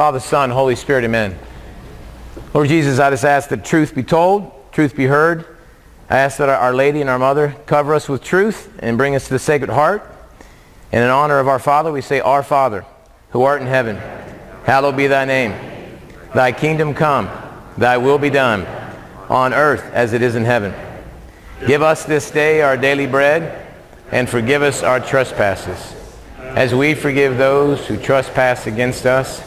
Father, Son, Holy Spirit, amen. Lord Jesus, I just ask that truth be told, truth be heard. I ask that Our Lady and our Mother cover us with truth and bring us to the Sacred Heart. And in honor of our Father, we say, Our Father, who art in heaven, hallowed be thy name. Thy kingdom come, thy will be done, on earth as it is in heaven. Give us this day our daily bread, and forgive us our trespasses, as we forgive those who trespass against us.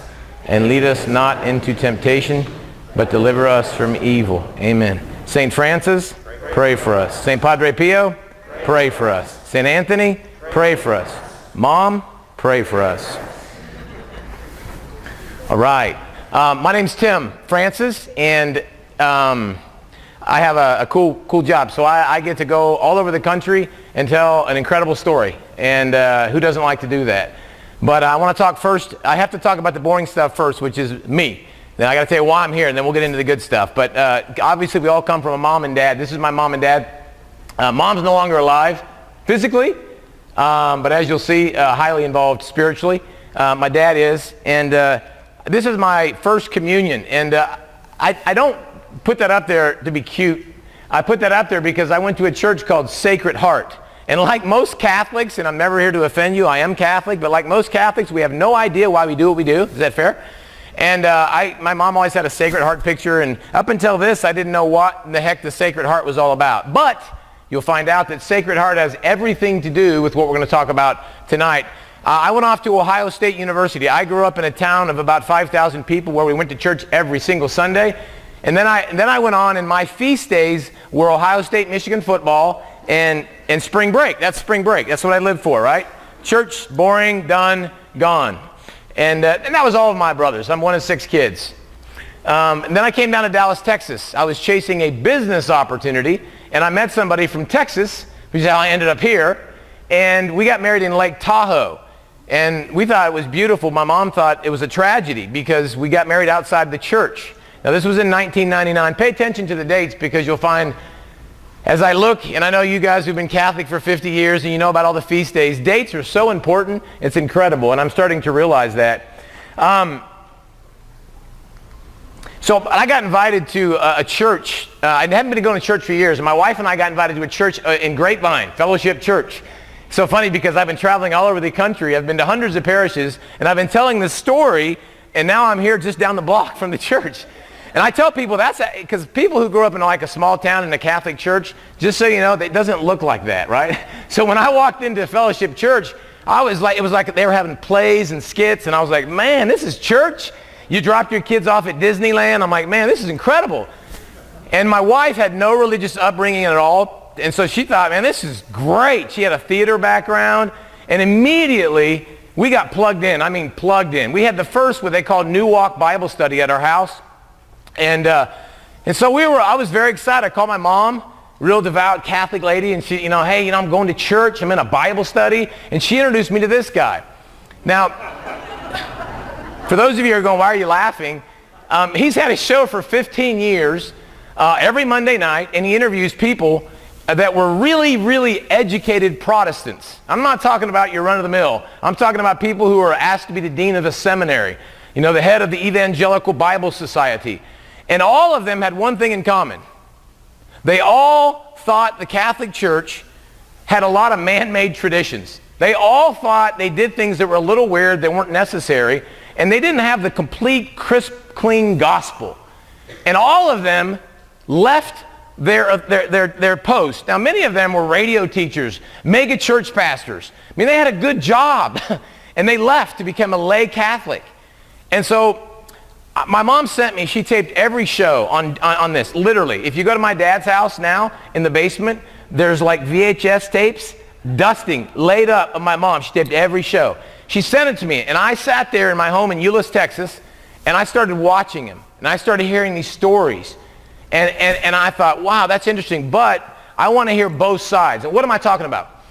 And lead us not into temptation, but deliver us from evil. Amen. St. Francis, pray for us. St. Padre Pio, pray for us. St. Anthony, pray for us. Mom, pray for us. All right. My name's Tim Francis, and I have a cool job. So I get to go all over the country and tell an incredible story. And who doesn't like to do that? But I want to talk first. I have to talk about the boring stuff first, which is me. Then I got to tell you why I'm here, and then we'll get into the good stuff. But obviously, we all come from a mom and dad. This is my mom and dad. Mom's no longer alive physically, but as you'll see, highly involved spiritually. My dad is, and this is my first communion. And I don't put that up there to be cute. I put that up there because I went to a church called Sacred Heart. And like most Catholics, and I'm never here to offend you, I am Catholic, but like most Catholics, we have no idea why we do what we do. Is that fair? And my mom always had a Sacred Heart picture, and up until this, I didn't know what the heck the Sacred Heart was all about. But you'll find out that Sacred Heart has everything to do with what we're going to talk about tonight. I went off to Ohio State University. I grew up in a town of about 5,000 people where we went to church every single Sunday. And then I went on, and my feast days were Ohio State, Michigan football, and spring break. That's spring break. That's what I lived for, right? Church, boring, done, gone. And that was all of my brothers. I'm one of 6 kids. And then I came down to Dallas, Texas. I was chasing a business opportunity, and I met somebody from Texas, which is how I ended up here. And we got married in Lake Tahoe. And we thought it was beautiful. My mom thought it was a tragedy because we got married outside the church. Now, this was in 1999. Pay attention to the dates because you'll find, as I look, and I know you guys who've been Catholic for 50 years and you know about all the feast days, dates are so important, it's incredible, and I'm starting to realize that. So I got invited to a church. I hadn't been going to church for years, and my wife and I got invited to a church in Grapevine, Fellowship Church. So funny because I've been traveling all over the country. I've been to hundreds of parishes, and I've been telling this story, and now I'm here just down the block from the church. And I tell people that's because people who grew up in like a small town in a Catholic church, just so you know, it doesn't look like that, right? So when I walked into Fellowship Church, it was like they were having plays and skits, and I was like, man, this is church? You dropped your kids off at Disneyland? I'm like, man, this is incredible. And my wife had no religious upbringing at all, and so she thought, man, this is great. She had a theater background, and immediately we got plugged in. I mean, plugged in. We had the first what they called New Walk Bible study at our house. And so I was very excited. I called my mom, real devout Catholic lady, and she, hey, I'm going to church. I'm in a Bible study. And she introduced me to this guy. Now, for those of you who are going, why are you laughing? He's had a show for 15 years, every Monday night, and he interviews people that were really, really educated Protestants. I'm not talking about your run-of-the-mill. I'm talking about people who are asked to be the dean of a seminary, the head of the Evangelical Bible Society. And all of them had one thing in common. They all thought the Catholic Church had a lot of man-made traditions. They all thought they did things that were a little weird, that weren't necessary, and they didn't have the complete, crisp, clean gospel. And all of them left their post. Now, many of them were radio teachers, mega church pastors. I mean, they had a good job, and they left to become a lay Catholic. And so my mom sent me, she taped every show on this, literally. If you go to my dad's house now, in the basement, there's like VHS tapes, dusting, laid up of my mom. She taped every show. She sent it to me, and I sat there in my home in Euless, Texas, and I started watching him, and I started hearing these stories. And I thought, wow, that's interesting, but I want to hear both sides. And what am I talking about?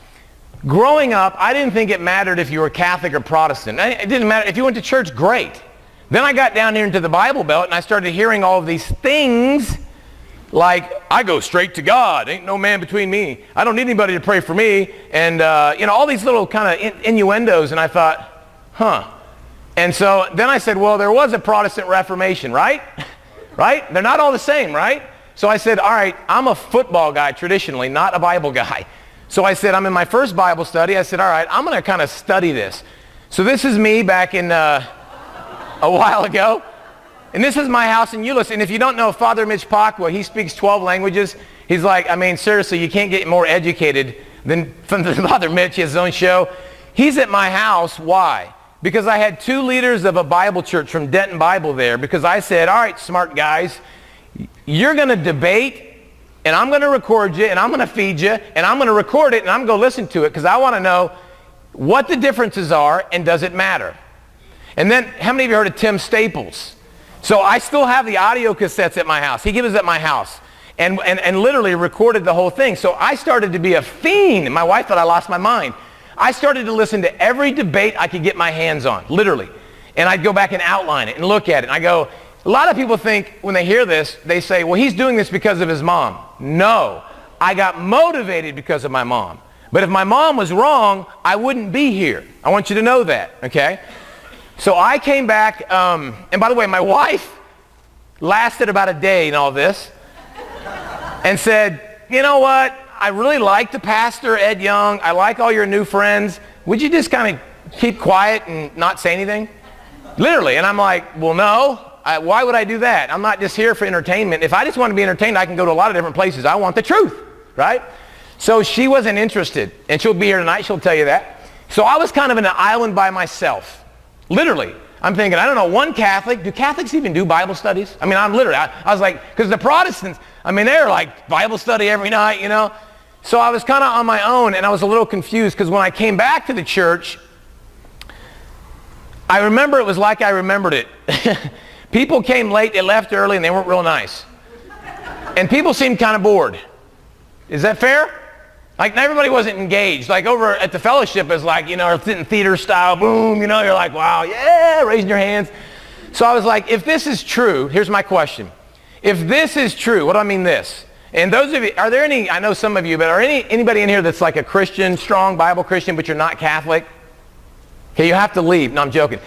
Growing up, I didn't think it mattered if you were Catholic or Protestant. It didn't matter. If you went to church, great. Then I got down here into the Bible Belt, and I started hearing all of these things like, I go straight to God. Ain't no man between me. I don't need anybody to pray for me. And, all these little kind of innuendos. And I thought, And so then I said, well, there was a Protestant Reformation, right? Right? They're not all the same, right? So I said, all right, I'm a football guy traditionally, not a Bible guy. So I said, I'm in my first Bible study. I said, all right, I'm going to kind of study this. So this is me back in a while ago. And this is my house in Euless. And if you don't know Father Mitch Pacwa, he speaks 12 languages. He's like, I mean, seriously, you can't get more educated than Father Mitch, his own show. He's at my house. Why? Because I had 2 leaders of a Bible church from Denton Bible there, because I said, all right, smart guys, you're going to debate, and I'm going to record you, and I'm going to feed you, and I'm going to record it, and I'm going to go listen to it, because I want to know what the differences are, and does it matter? And then, how many of you heard of Tim Staples? So I still have the audio cassettes at my house. He gave us at my house, and literally recorded the whole thing. So I started to be a fiend. My wife thought I lost my mind. I started to listen to every debate I could get my hands on, literally. And I'd go back and outline it and look at it. And I go, a lot of people think when they hear this, they say, well, he's doing this because of his mom. No, I got motivated because of my mom. But if my mom was wrong, I wouldn't be here. I want you to know that, okay? So I came back, and by the way, my wife lasted about a day in all this and said, you know what? I really like the pastor, Ed Young. I like all your new friends. Would you just kind of keep quiet and not say anything? Literally. And I'm like, well, no. Why would I do that? I'm not just here for entertainment. If I just want to be entertained, I can go to a lot of different places. I want the truth, right? So she wasn't interested. And she'll be here tonight. She'll tell you that. So I was kind of in an island by myself. Literally. I'm thinking, I don't know, one Catholic. Do Catholics even do Bible studies? I mean, I'm literally, I was like, because the Protestants, I mean, they're like Bible study every night, you know. So I was kind of on my own, and I was a little confused, because when I came back to the church, I remember it was like I remembered it. People came late, they left early, and they weren't real nice. And people seemed kind of bored. Is that fair? Like, everybody wasn't engaged. Like, over at the fellowship, it's like, you know, sitting theater style, boom, you know, you're like, wow, yeah, raising your hands. So I was like, if this is true, here's my question. If this is true, what do I mean this? And those of you, are there any, I know some of you, but are anybody in here that's like a Christian, strong Bible Christian, but you're not Catholic? Okay, you have to leave. No, I'm joking.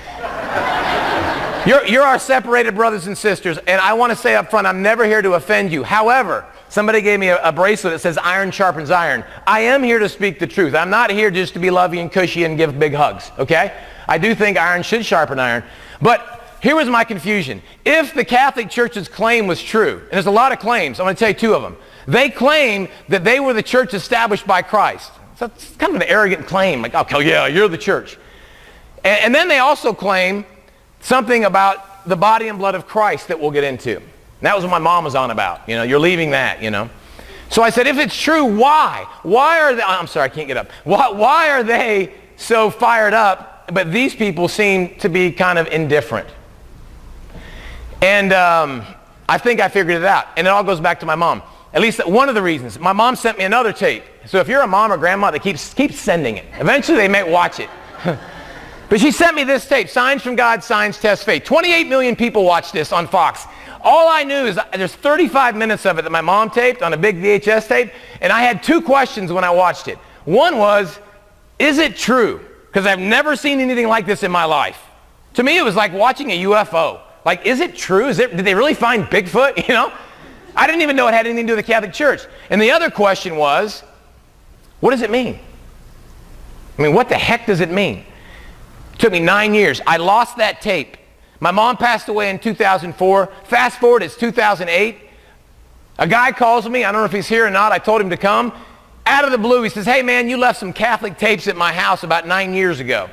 You're our separated brothers and sisters, and I want to say up front, I'm never here to offend you. However, somebody gave me a bracelet that says iron sharpens iron. I am here to speak the truth. I'm not here just to be lovey and cushy and give big hugs, okay? I do think iron should sharpen iron. But here was my confusion. If the Catholic Church's claim was true, and there's a lot of claims, I'm going to tell you 2 of them. They claim that they were the church established by Christ. So it's kind of an arrogant claim, like, okay, yeah, you're the church. And then they also claim something about the body and blood of Christ that we'll get into. And that was what my mom was on about. You know, you're leaving that, you know. So I said, if it's true, why? Why are they, I'm sorry, I can't get up. Why are they so fired up, but these people seem to be kind of indifferent? And I think I figured it out. And it all goes back to my mom. At least one of the reasons. My mom sent me another tape. So if you're a mom or grandma that keeps sending it, eventually they may watch it. But she sent me this tape, Signs from God, Signs Test Faith. 28 million people watched this on Fox. All I knew is there's 35 minutes of it that my mom taped on a big VHS tape, and I had 2 questions when I watched it. One was, is it true? Because I've never seen anything like this in my life. To me, it was like watching a UFO. Like, is it true? Did they really find Bigfoot? You know? I didn't even know it had anything to do with the Catholic Church. And the other question was, what does it mean? I mean, what the heck does it mean? It took me 9 years. I lost that tape. My mom passed away in 2004. Fast forward, it's 2008. A guy calls me. I don't know if he's here or not. I told him to come. Out of the blue, he says, hey, man, you left some Catholic tapes at my house about 9 years ago.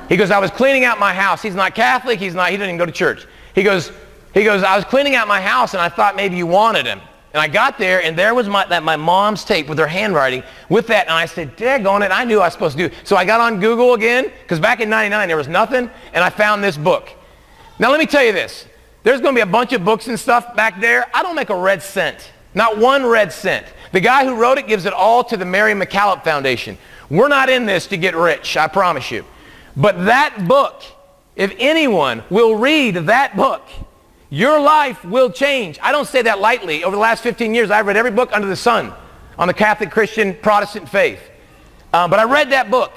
He goes, I was cleaning out my house. He's not Catholic. He doesn't even go to church. He goes, I was cleaning out my house, and I thought maybe you wanted him. And I got there, and there was my mom's tape with her handwriting with that. And I said, daggone it, I knew I was supposed to do it. So I got on Google again, because back in 99 there was nothing, and I found this book. Now let me tell you this. There's going to be a bunch of books and stuff back there. I don't make a red cent. Not one red cent. The guy who wrote it gives it all to the Mary McCallop Foundation. We're not in this to get rich, I promise you. But that book, if anyone will read that book, your life will change. I don't say that lightly. Over the last 15 years, I've read every book under the sun on the Catholic, Christian, Protestant faith. But I read that book.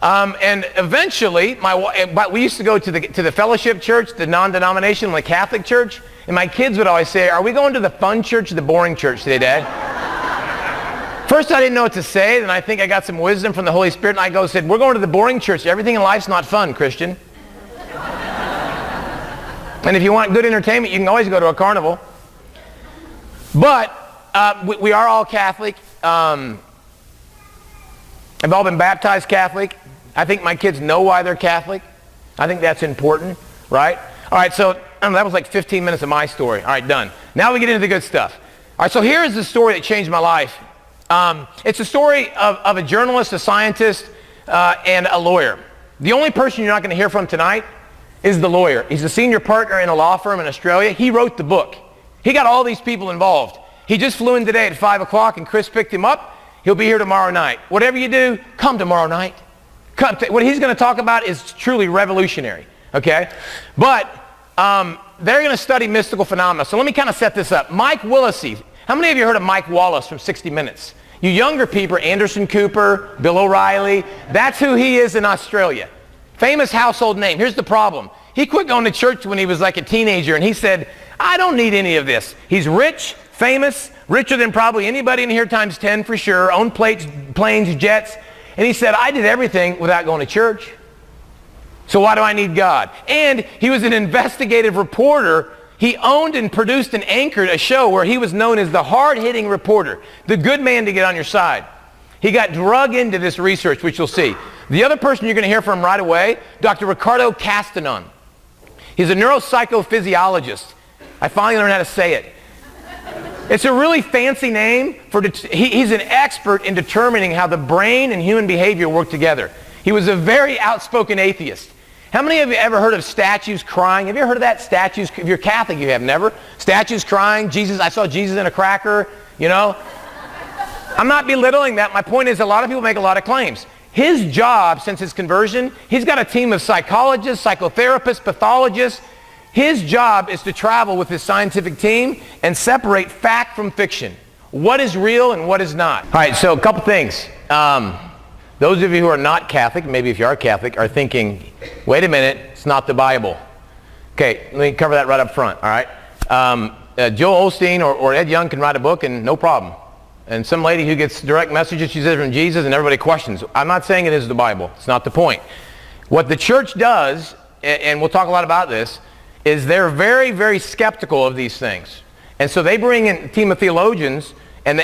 And eventually, but we used to go to the fellowship church, the non-denominational, the Catholic church, and my kids would always say, are we going to the fun church or the boring church today, Dad? First, I didn't know what to say, then I think I got some wisdom from the Holy Spirit, and I said, we're going to the boring church. Everything in life's not fun, Christian. And if you want good entertainment, you can always go to a carnival. But we are all Catholic. Have all been baptized Catholic. I think my kids know why they're Catholic. I think that's important, right? All right, so that was like 15 minutes of my story. All right, done. Now we get into the good stuff. All right, so here is the story that changed my life. It's a story of a journalist, a scientist, and a lawyer. The only person you're not going to hear from tonight is the lawyer. He's a senior partner in a law firm in Australia. He wrote the book. He got all these people involved. He just flew in today at 5 o'clock, and Chris picked him up. He'll be here tomorrow night. Whatever you do, come tomorrow night. What he's going to talk about is truly revolutionary, okay? But they're going to study mystical phenomena. So let me kind of set this up. Mike Willesee. How many of you heard of Mike Wallace from 60 Minutes? You younger people, Anderson Cooper, Bill O'Reilly. That's who he is in Australia. Famous household name. Here's the problem. He quit going to church when he was like a teenager, and he said, I don't need any of this. He's rich, famous, richer than probably anybody in here times 10 for sure, owned planes, jets. And he said, I did everything without going to church. So why do I need God? And he was an investigative reporter. He owned and produced and anchored a show where he was known as the hard-hitting reporter, the good man to get on your side. He got drug into this research, which you'll see. The other person you're going to hear from right away, Dr. Ricardo Castanon. He's a neuropsychophysiologist. I finally learned how to say it. It's a really fancy name. He's an expert in determining how the brain and human behavior work together. He was a very outspoken atheist. How many of you ever heard of statues crying? Have you ever heard of that? Statues, if you're Catholic, you have never. Statues crying, Jesus, I saw Jesus in a cracker, you know. I'm not belittling that. My point is a lot of people make a lot of claims. His job since his conversion, he's got a team of psychologists, psychotherapists, pathologists. His job is to travel with his scientific team and separate fact from fiction. What is real and what is not. All right, so a couple things. Those of you who are not Catholic, maybe if you are Catholic, are thinking, wait a minute, it's not the Bible. Okay, let me cover that right up front, all right? Joel Osteen or Ed Young can write a book and no problem. And some lady who gets direct messages, she says from Jesus, and everybody questions. I'm not saying it is the Bible. It's not the point. What the church does, and we'll talk a lot about this, is they're very, very skeptical of these things. And so they bring in a team of theologians, and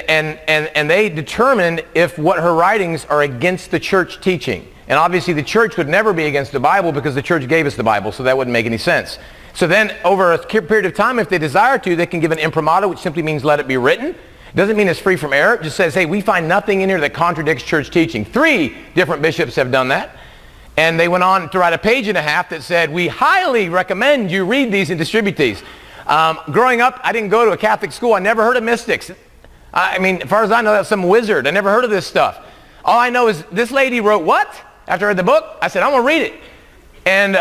they determine if what her writings are against the church teaching. And obviously the church would never be against the Bible because the church gave us the Bible, so that wouldn't make any sense. So then over a period of time, if they desire to, they can give an imprimatur, which simply means let it be written. Doesn't mean it's free from error. It just says, hey, we find nothing in here that contradicts church teaching. 3 different bishops have done that. And they went on to write a page and a half that said, we highly recommend you read these and distribute these. Growing up, I didn't go to a Catholic school. I never heard of mystics. I mean, as far as I know, that's some wizard. I never heard of this stuff. All I know is this lady wrote what? After I read the book, I said, I'm going to read it. And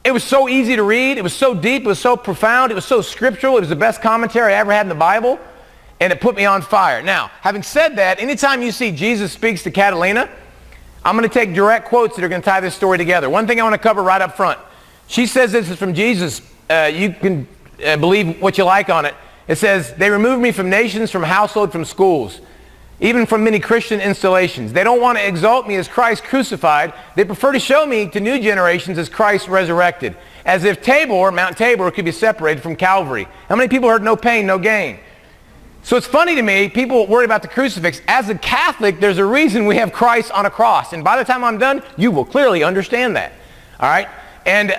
it was so easy to read. It was so deep. It was so profound. It was so scriptural. It was the best commentary I ever had in the Bible. And it put me on fire. Now, having said that, anytime you see Jesus speaks to Catalina, I'm going to take direct quotes that are going to tie this story together. One thing I want to cover right up front. She says this is from Jesus. You can believe what you like on it. It says, they removed me from nations, from household, from schools, even from many Christian installations. They don't want to exalt me as Christ crucified. They prefer to show me to new generations as Christ resurrected. As if Tabor, Mount Tabor, could be separated from Calvary. How many people heard no pain, no gain? So it's funny to me, people worry about the crucifix. As a Catholic, there's a reason we have Christ on a cross. And by the time I'm done, you will clearly understand that. All right? And,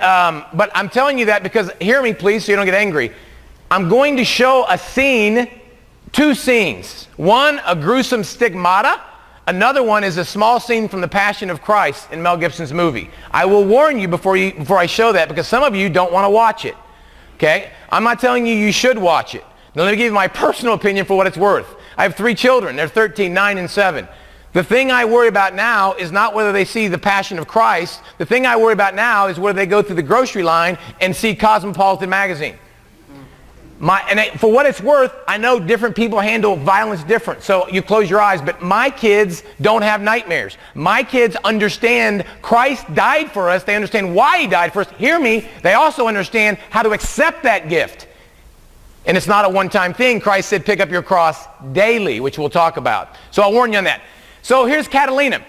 but I'm telling you that because, hear me please so you don't get angry. I'm going to show a scene, 2 scenes. One, a gruesome stigmata. Another one is a small scene from the Passion of Christ in Mel Gibson's movie. I will warn you before I show that because some of you don't want to watch it. Okay? I'm not telling you you should watch it. Now let me give you my personal opinion for what it's worth. I have 3 children. They're 13, 9, and 7. The thing I worry about now is not whether they see the Passion of Christ. The thing I worry about now is whether they go through the grocery line and see Cosmopolitan magazine. For what it's worth, I know different people handle violence different, so you close your eyes, but my kids don't have nightmares. My kids understand Christ died for us. They understand why he died for us. Hear me, they also understand how to accept that gift. And it's not a one-time thing. Christ said, pick up your cross daily, which we'll talk about. So I'll warn you on that. So here's Catalina.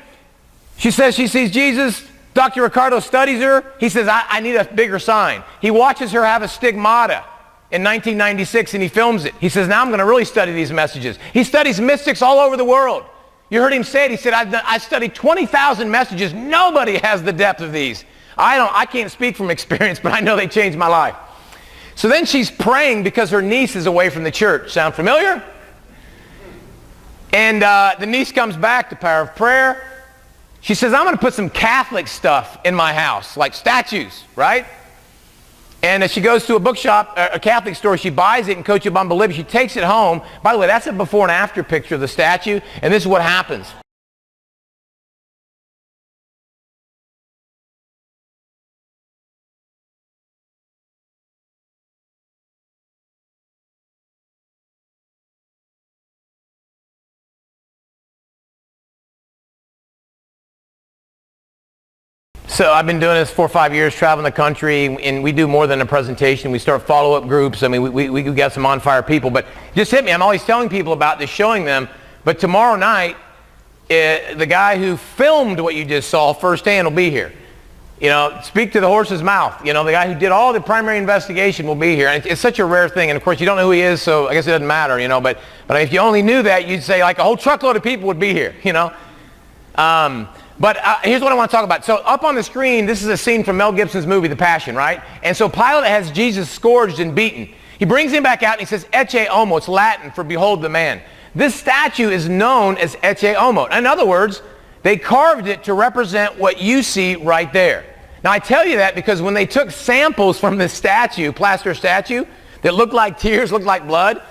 She says she sees Jesus. Dr. Ricardo studies her. He says, I need a bigger sign. He watches her have a stigmata in 1996, and he films it. He says, now I'm going to really study these messages. He studies mystics all over the world. You heard him say it. He said, I studied 20,000 messages. Nobody has the depth of these. I can't speak from experience, but I know they changed my life. So then she's praying because her niece is away from the church. Sound familiar? And the niece comes back, the power of prayer. She says, I'm going to put some Catholic stuff in my house, like statues, right? And as she goes to a bookshop, a Catholic store, she buys it in Cochabamba, Libya. She takes it home. By the way, that's a before and after picture of the statue, and this is what happens. So I've been doing this 4 or 5 years, traveling the country, and we do more than a presentation. We start follow-up groups. I mean, we got some on-fire people, but just hit me. I'm always telling people about this, showing them. But tomorrow night, the guy who filmed what you just saw firsthand will be here. You know, speak to the horse's mouth. You know, the guy who did all the primary investigation will be here. And it's such a rare thing. And of course, you don't know who he is, so I guess it doesn't matter, you know. But if you only knew that, you'd say like a whole truckload of people would be here, you know. But here's what I want to talk about. So up on the screen, this is a scene from Mel Gibson's movie, The Passion, right? And so Pilate has Jesus scourged and beaten. He brings him back out and he says, Ecce homo. It's Latin for behold the man. This statue is known as Ecce homo. In other words, they carved it to represent what you see right there. Now I tell you that because when they took samples from this statue, plaster statue, that looked like tears, looked like blood,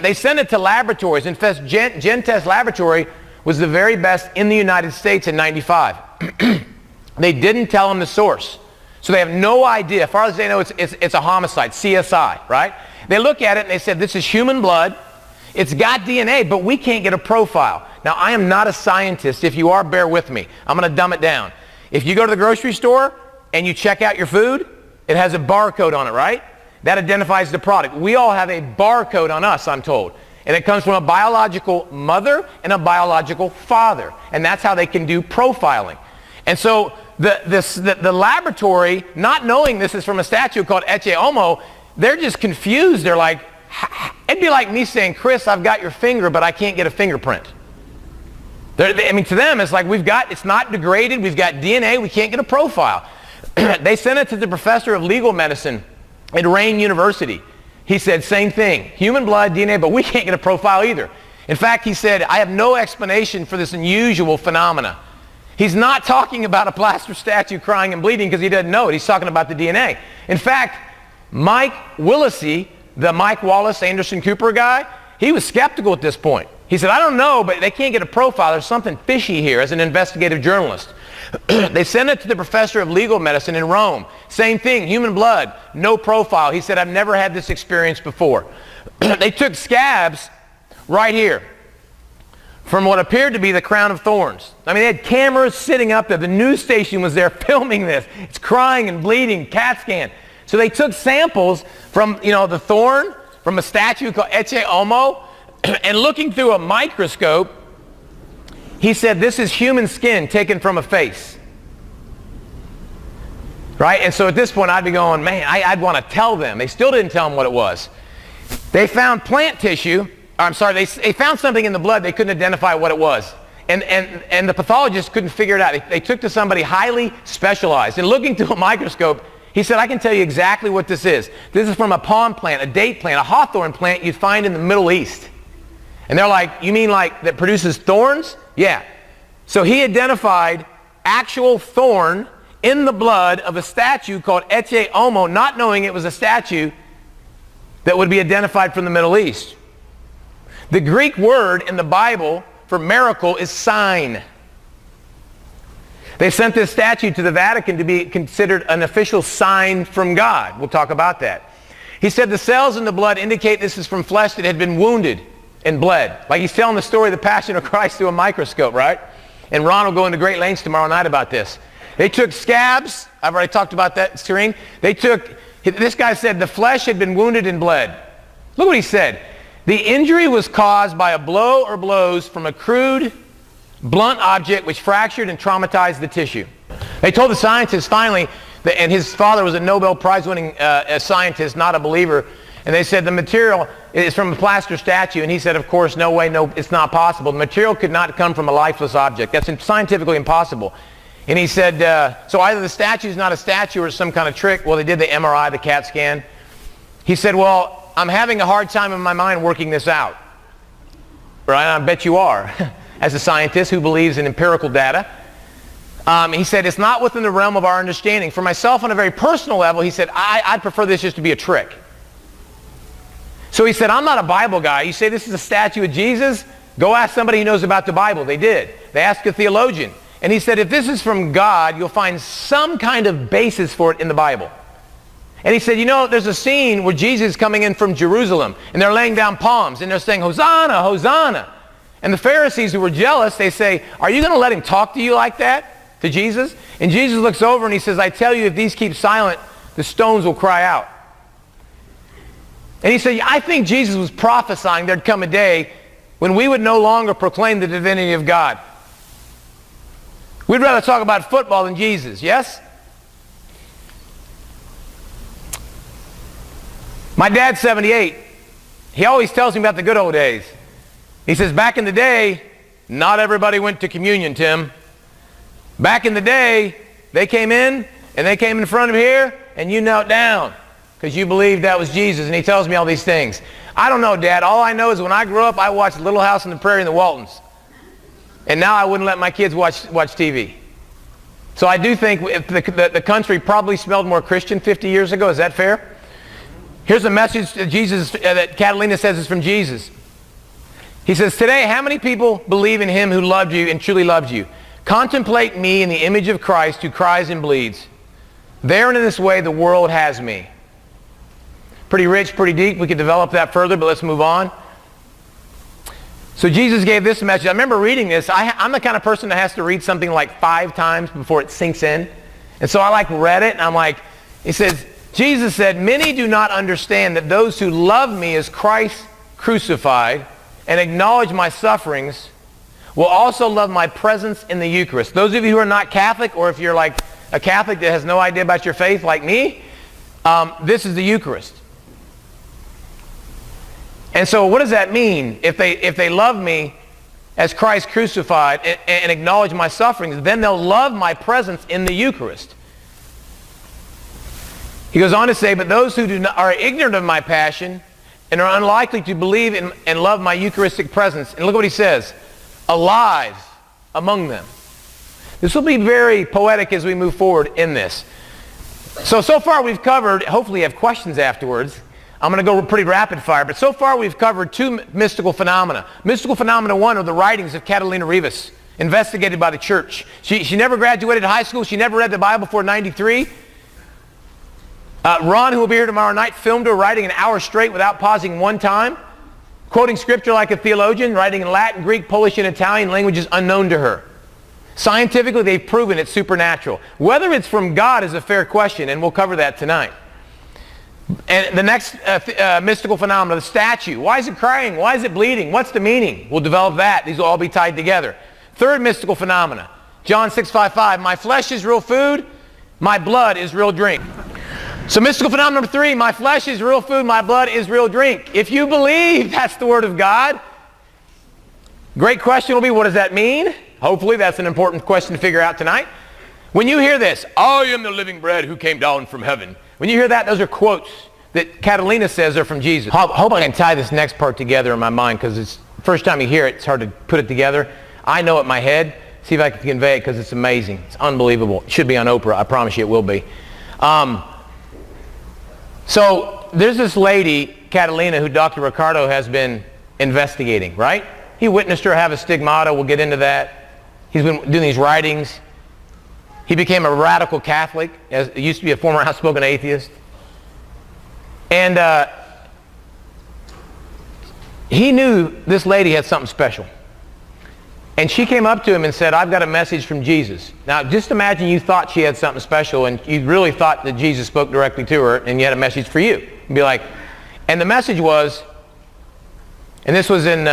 they sent it to laboratories. In fact, Gentest Laboratory was the very best in the United States in 95. They didn't tell them the source. So they have no idea. As far as they know, it's a homicide, CSI, right? They look at it and they said, this is human blood. It's got DNA, but we can't get a profile. Now, I am not a scientist. If you are, bear with me. I'm going to dumb it down. If you go to the grocery store and you check out your food, it has a barcode on it, right? That identifies the product. We all have a barcode on us, I'm told. And it comes from a biological mother and a biological father. And that's how they can do profiling. And so the laboratory, not knowing this is from a statue called Ecce homo, they're just confused. They're like, it'd be like me saying, Chris, I've got your finger, but I can't get a fingerprint. I mean, to them, it's like it's not degraded. We've got DNA. We can't get a profile. They sent it to the professor of legal medicine at Rain University. He said, same thing, human blood, DNA, but we can't get a profile either. In fact, he said, I have no explanation for this unusual phenomena. He's not talking about a plaster statue crying and bleeding because he doesn't know it. He's talking about the DNA. In fact, Mike Willisey, the Mike Wallace Anderson Cooper guy, he was skeptical at this point. He said, I don't know, but they can't get a profile. There's something fishy here as an investigative journalist. They sent it to the professor of legal medicine in Rome. Same thing, human blood, no profile. He said, I've never had this experience before. They took scabs right here from what appeared to be the crown of thorns. I mean, they had cameras sitting up there. The news station was there filming this. It's crying and bleeding, CAT scan. So they took samples from, the thorn, from a statue called Ecce homo, and looking through a microscope, he said, this is human skin taken from a face. Right? And so at this point, I'd be going, man, I'd want to tell them. They still didn't tell them what it was. They found plant tissue. They found something in the blood. They couldn't identify what it was. And the pathologist couldn't figure it out. They took to somebody highly specialized. And looking through a microscope, he said, I can tell you exactly what this is. This is from a palm plant, a date plant, a hawthorn plant you'd find in the Middle East. And they're like, you mean like that produces thorns? Yeah. So he identified actual thorn in the blood of a statue called Ecce homo, not knowing it was a statue that would be identified from the Middle East. The Greek word in the Bible for miracle is sign. They sent this statue to the Vatican to be considered an official sign from God. We'll talk about that. He said the cells in the blood indicate this is from flesh that had been wounded and bled. Like he's telling the story of the Passion of Christ through a microscope, right? And Ron will go into great lengths tomorrow night about this. They took scabs. I've already talked about that, Serene. This guy said the flesh had been wounded and bled. Look what he said. The injury was caused by a blow or blows from a crude, blunt object which fractured and traumatized the tissue. They told the scientists finally, and his father was a Nobel Prize-winning scientist, not a believer, and they said the material is from a plaster statue, and he said, of course, no way, no, it's not possible. The material could not come from a lifeless object. That's scientifically impossible. And he said, so either the statue is not a statue or some kind of trick. Well, they did the MRI, the CAT scan. He said, well, I'm having a hard time in my mind working this out. Right? I bet you are, as a scientist who believes in empirical data. He said, it's not within the realm of our understanding. For myself, on a very personal level, he said, I'd prefer this just to be a trick. So he said, I'm not a Bible guy. You say this is a statue of Jesus? Go ask somebody who knows about the Bible. They did. They asked a theologian. And he said, if this is from God, you'll find some kind of basis for it in the Bible. And he said, you know, there's a scene where Jesus is coming in from Jerusalem, and they're laying down palms, and they're saying, Hosanna, Hosanna. And the Pharisees who were jealous, they say, are you going to let him talk to you like that, to Jesus? And Jesus looks over and he says, I tell you, if these keep silent, the stones will cry out. And he said, I think Jesus was prophesying there'd come a day when we would no longer proclaim the divinity of God. We'd rather talk about football than Jesus, yes? My dad's 78. He always tells me about the good old days. He says, back in the day, not everybody went to communion, Tim. Back in the day, they came in, and they came in front of here, and you knelt down because you believed that was Jesus. And he tells me all these things. I don't know, Dad. All I know is when I grew up, I watched Little House on the Prairie and the Waltons. And now I wouldn't let my kids watch TV. So I do think the country probably smelled more Christian 50 years ago. Is that fair? Here's a message that Catalina says is from Jesus. He says, today, how many people believe in him who loved you and truly loves you? Contemplate me in the image of Christ who cries and bleeds. There and in this way, the world has me. Pretty rich, pretty deep. We could develop that further, but let's move on. So Jesus gave this message. I remember reading this. I'm the kind of person that has to read something like 5 times before it sinks in. And so I read it, and I'm like, he says, Jesus said, many do not understand that those who love me as Christ crucified and acknowledge my sufferings will also love my presence in the Eucharist. Those of you who are not Catholic, or if you're like a Catholic that has no idea about your faith like me, this is the Eucharist. And so what does that mean? If they love me as Christ crucified and acknowledge my sufferings, then they'll love my presence in the Eucharist. He goes on to say, but those who are ignorant of my passion and are unlikely to believe in and love my Eucharistic presence, and look what he says, alive among them. This will be very poetic as we move forward in this. So far we've covered, hopefully you have questions afterwards. I'm going to go pretty rapid fire, but so far we've covered 2 mystical phenomena. Mystical phenomena 1 are the writings of Catalina Rivas, investigated by the church. She never graduated high school. She never read the Bible before 93. Ron, who will be here tomorrow night, filmed her writing an hour straight without pausing one time, quoting scripture like a theologian, writing in Latin, Greek, Polish, and Italian, languages unknown to her. Scientifically, they've proven it's supernatural. Whether it's from God is a fair question, and we'll cover that tonight. And the next mystical phenomenon, the statue. Why is it crying? Why is it bleeding? What's the meaning? We'll develop that. These will all be tied together. Third mystical phenomena, John 6:55. My flesh is real food, my blood is real drink. So mystical phenomenon number 3, my flesh is real food, my blood is real drink. If you believe that's the Word of God, great question will be, what does that mean? Hopefully that's an important question to figure out tonight. When you hear this, I am the living bread who came down from heaven. When you hear that, those are quotes that Catalina says are from Jesus. I hope I can tie this next part together in my mind, because it's the first time you hear it, it's hard to put it together. I know it in my head. See if I can convey it, because it's amazing. It's unbelievable. It should be on Oprah. I promise you it will be. So there's this lady, Catalina, who Dr. Ricardo has been investigating, right? He witnessed her have a stigmata. We'll get into that. He's been doing these writings. He became a radical Catholic, as used to be a former outspoken atheist. And he knew this lady had something special. And she came up to him and said, I've got a message from Jesus. Now, just imagine you thought she had something special and you really thought that Jesus spoke directly to her and you had a message for you. You'd be like, and the message was, and this was in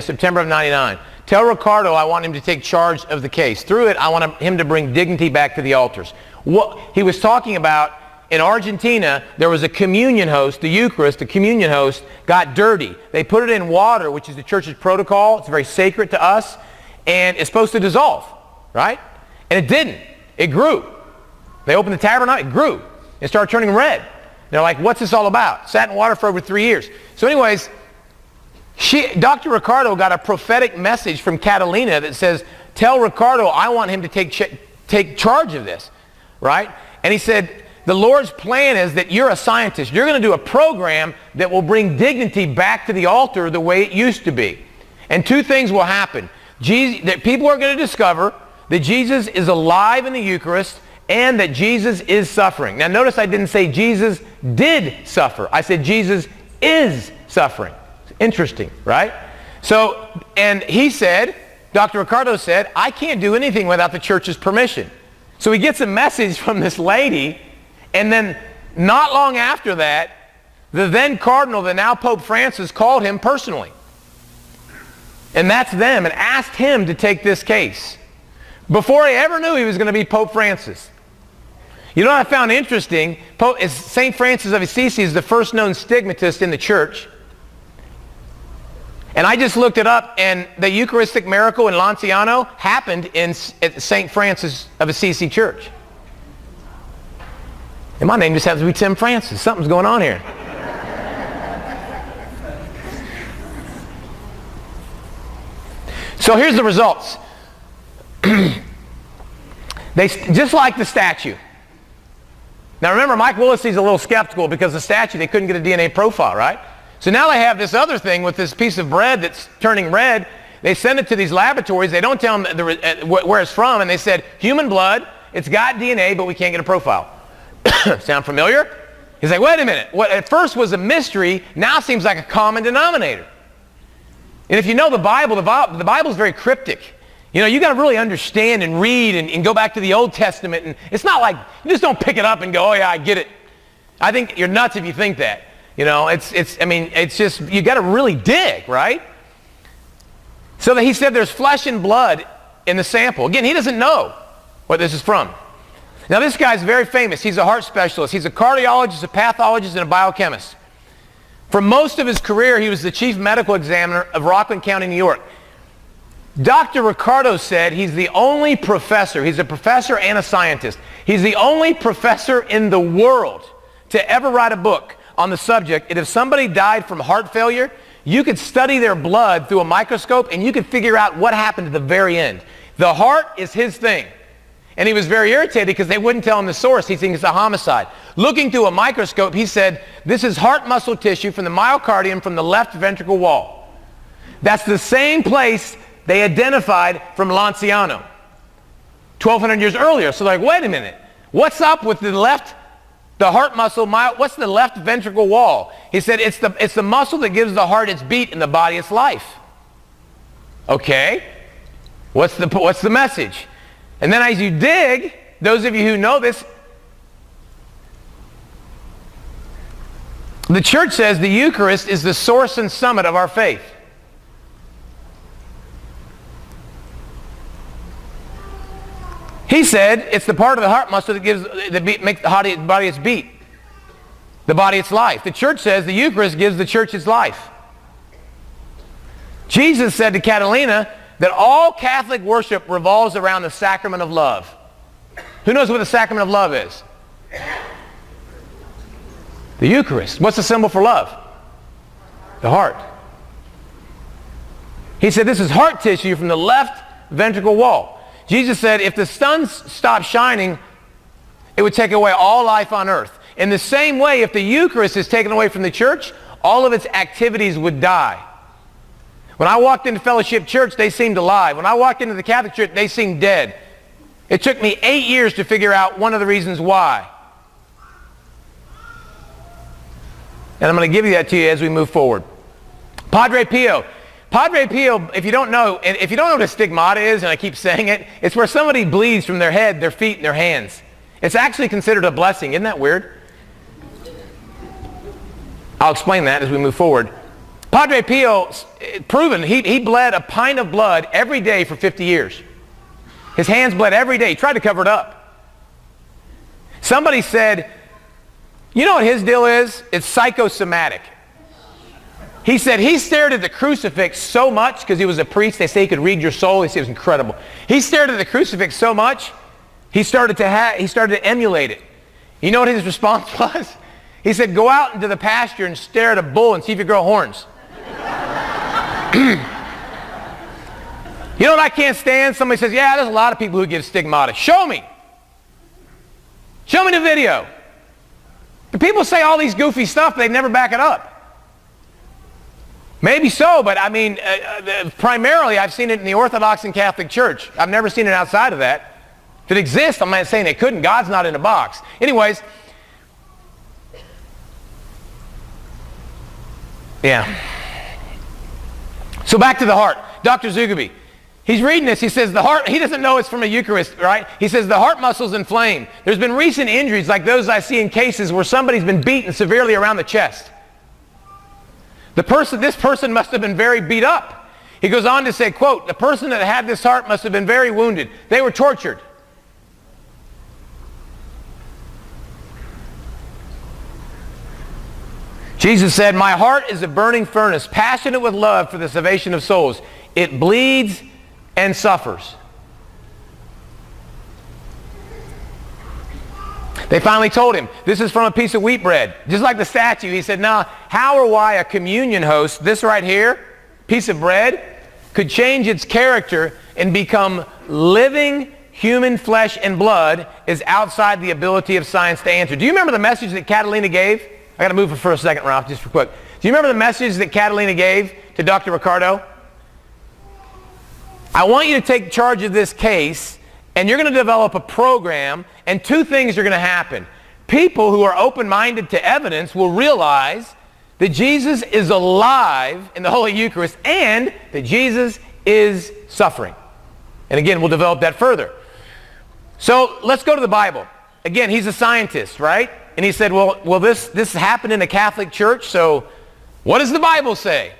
September of 99. Tell Ricardo I want him to take charge of the case. Through it, I want him to bring dignity back to the altars. What he was talking about, in Argentina, there was a communion host, the Eucharist, the communion host, got dirty. They put it in water, which is the church's protocol. It's very sacred to us. And it's supposed to dissolve, right? And it didn't. It grew. They opened the tabernacle, it grew. It started turning red. They're like, what's this all about? Sat in water for over 3 years. So anyways, Dr. Ricardo got a prophetic message from Catalina that says, tell Ricardo I want him to take charge of this, right? And he said, the Lord's plan is that you're a scientist. You're going to do a program that will bring dignity back to the altar the way it used to be. And two things will happen. That people are going to discover that Jesus is alive in the Eucharist and that Jesus is suffering. Now notice I didn't say Jesus did suffer. I said Jesus is suffering. Interesting, right? So, and he said, Dr. Ricardo said, I can't do anything without the church's permission. So he gets a message from this lady, and then not long after that, the then Cardinal, the now Pope Francis, called him personally. And that's them, and asked him to take this case. Before he ever knew he was going to be Pope Francis. You know what I found interesting? St. Francis of Assisi is the first known stigmatist in the church. And I just looked it up, and the Eucharistic miracle in Lanciano happened at St. Francis of Assisi Church. And my name just happens to be Tim Francis. Something's going on here. So here's the results. Just like the statue. Now remember, Mike Willesey's a little skeptical because the statue, they couldn't get a DNA profile, right? So now they have this other thing with this piece of bread that's turning red. They send it to these laboratories. They don't tell them where it's from. And they said, human blood, it's got DNA, but we can't get a profile. Sound familiar? He's like, wait a minute. What at first was a mystery now seems like a common denominator. And if you know the Bible is very cryptic. You know, you got to really understand and read and go back to the Old Testament. And it's not like you just don't pick it up and go, oh yeah, I get it. I think you're nuts if you think that. You know, it's just, you got to really dig, right? So that he said there's flesh and blood in the sample. Again, he doesn't know what this is from. Now this guy's very famous. He's a heart specialist. He's a cardiologist, a pathologist, and a biochemist. For most of his career, he was the chief medical examiner of Rockland County, New York. Dr. Ricardo said he's the only professor, he's a professor and a scientist. He's the only professor in the world to ever write a book on the subject. And if somebody died from heart failure, you could study their blood through a microscope and you could figure out what happened at the very end. The heart is his thing. And he was very irritated because they wouldn't tell him the source. He thinks it's a homicide. Looking through a microscope, he said, this is heart muscle tissue from the myocardium from the left ventricle wall. That's the same place they identified from Lanciano 1,200 years earlier. So they're like, wait a minute. What's up with the heart muscle, what's the left ventricle wall? He said, it's the muscle that gives the heart its beat and the body its life. Okay. What's the message? And then as you dig, those of you who know this, the church says the Eucharist is the source and summit of our faith. He said it's the part of the heart muscle that makes the body its beat, the body its life. The church says the Eucharist gives the church its life. Jesus said to Catalina that all Catholic worship revolves around the sacrament of love. Who knows what the sacrament of love is? The Eucharist. What's the symbol for love? The heart. He said this is heart tissue from the left ventricle wall. Jesus said if the sun stopped shining, it would take away all life on earth. In the same way, if the Eucharist is taken away from the church, all of its activities would die. When I walked into Fellowship Church, they seemed alive. When I walked into the Catholic Church, they seemed dead. It took me 8 years to figure out one of the reasons why. And I'm going to give you that to you as we move forward. Padre Pio. Padre Pio, if you don't know what a stigmata is, and I keep saying it, it's where somebody bleeds from their head, their feet, and their hands. It's actually considered a blessing. Isn't that weird? I'll explain that as we move forward. Padre Pio, proven, he bled a pint of blood every day for 50 years. His hands bled every day. He tried to cover it up. Somebody said, you know what his deal is? It's psychosomatic. He said he stared at the crucifix so much, because he was a priest, they say he could read your soul. They say it was incredible. He stared at the crucifix so much, he started to emulate it. You know what his response was? He said, go out into the pasture and stare at a bull and see if you grow horns. You know what I can't stand? Somebody says, yeah, there's a lot of people who give stigmata. Show me. Show me the video. The people say all these goofy stuff, but they never back it up. Maybe so, but I mean, primarily I've seen it in the Orthodox and Catholic Church. I've never seen it outside of that. If it exists, I'm not saying they couldn't. God's not in a box. Anyways, yeah. So back to the heart. Dr. Zugaby, he's reading this. He says the heart, he doesn't know it's from a Eucharist, right? He says the heart muscle's inflamed. There's been recent injuries like those I see in cases where somebody's been beaten severely around the chest. This person must have been very beat up. He goes on to say, quote, the person that had this heart must have been very wounded. They were tortured. Jesus said, my heart is a burning furnace, passionate with love for the salvation of souls. It bleeds and suffers. They finally told him, this is from a piece of wheat bread. Just like the statue, he said, now, how or why a communion host, this right here, piece of bread, could change its character and become living human flesh and blood is outside the ability of science to answer. Do you remember the message that Catalina gave? I got to move it for a second, Ralph, just for quick. Do you remember the message that Catalina gave to Dr. Ricardo? I want you to take charge of this case, and you're going to develop a program, and two things are going to happen. People who are open-minded to evidence will realize that Jesus is alive in the Holy Eucharist and that Jesus is suffering. And again, we'll develop that further. So let's go to the Bible. Again, he's a scientist, right? And he said, well, this happened in a Catholic church, so what does the Bible say?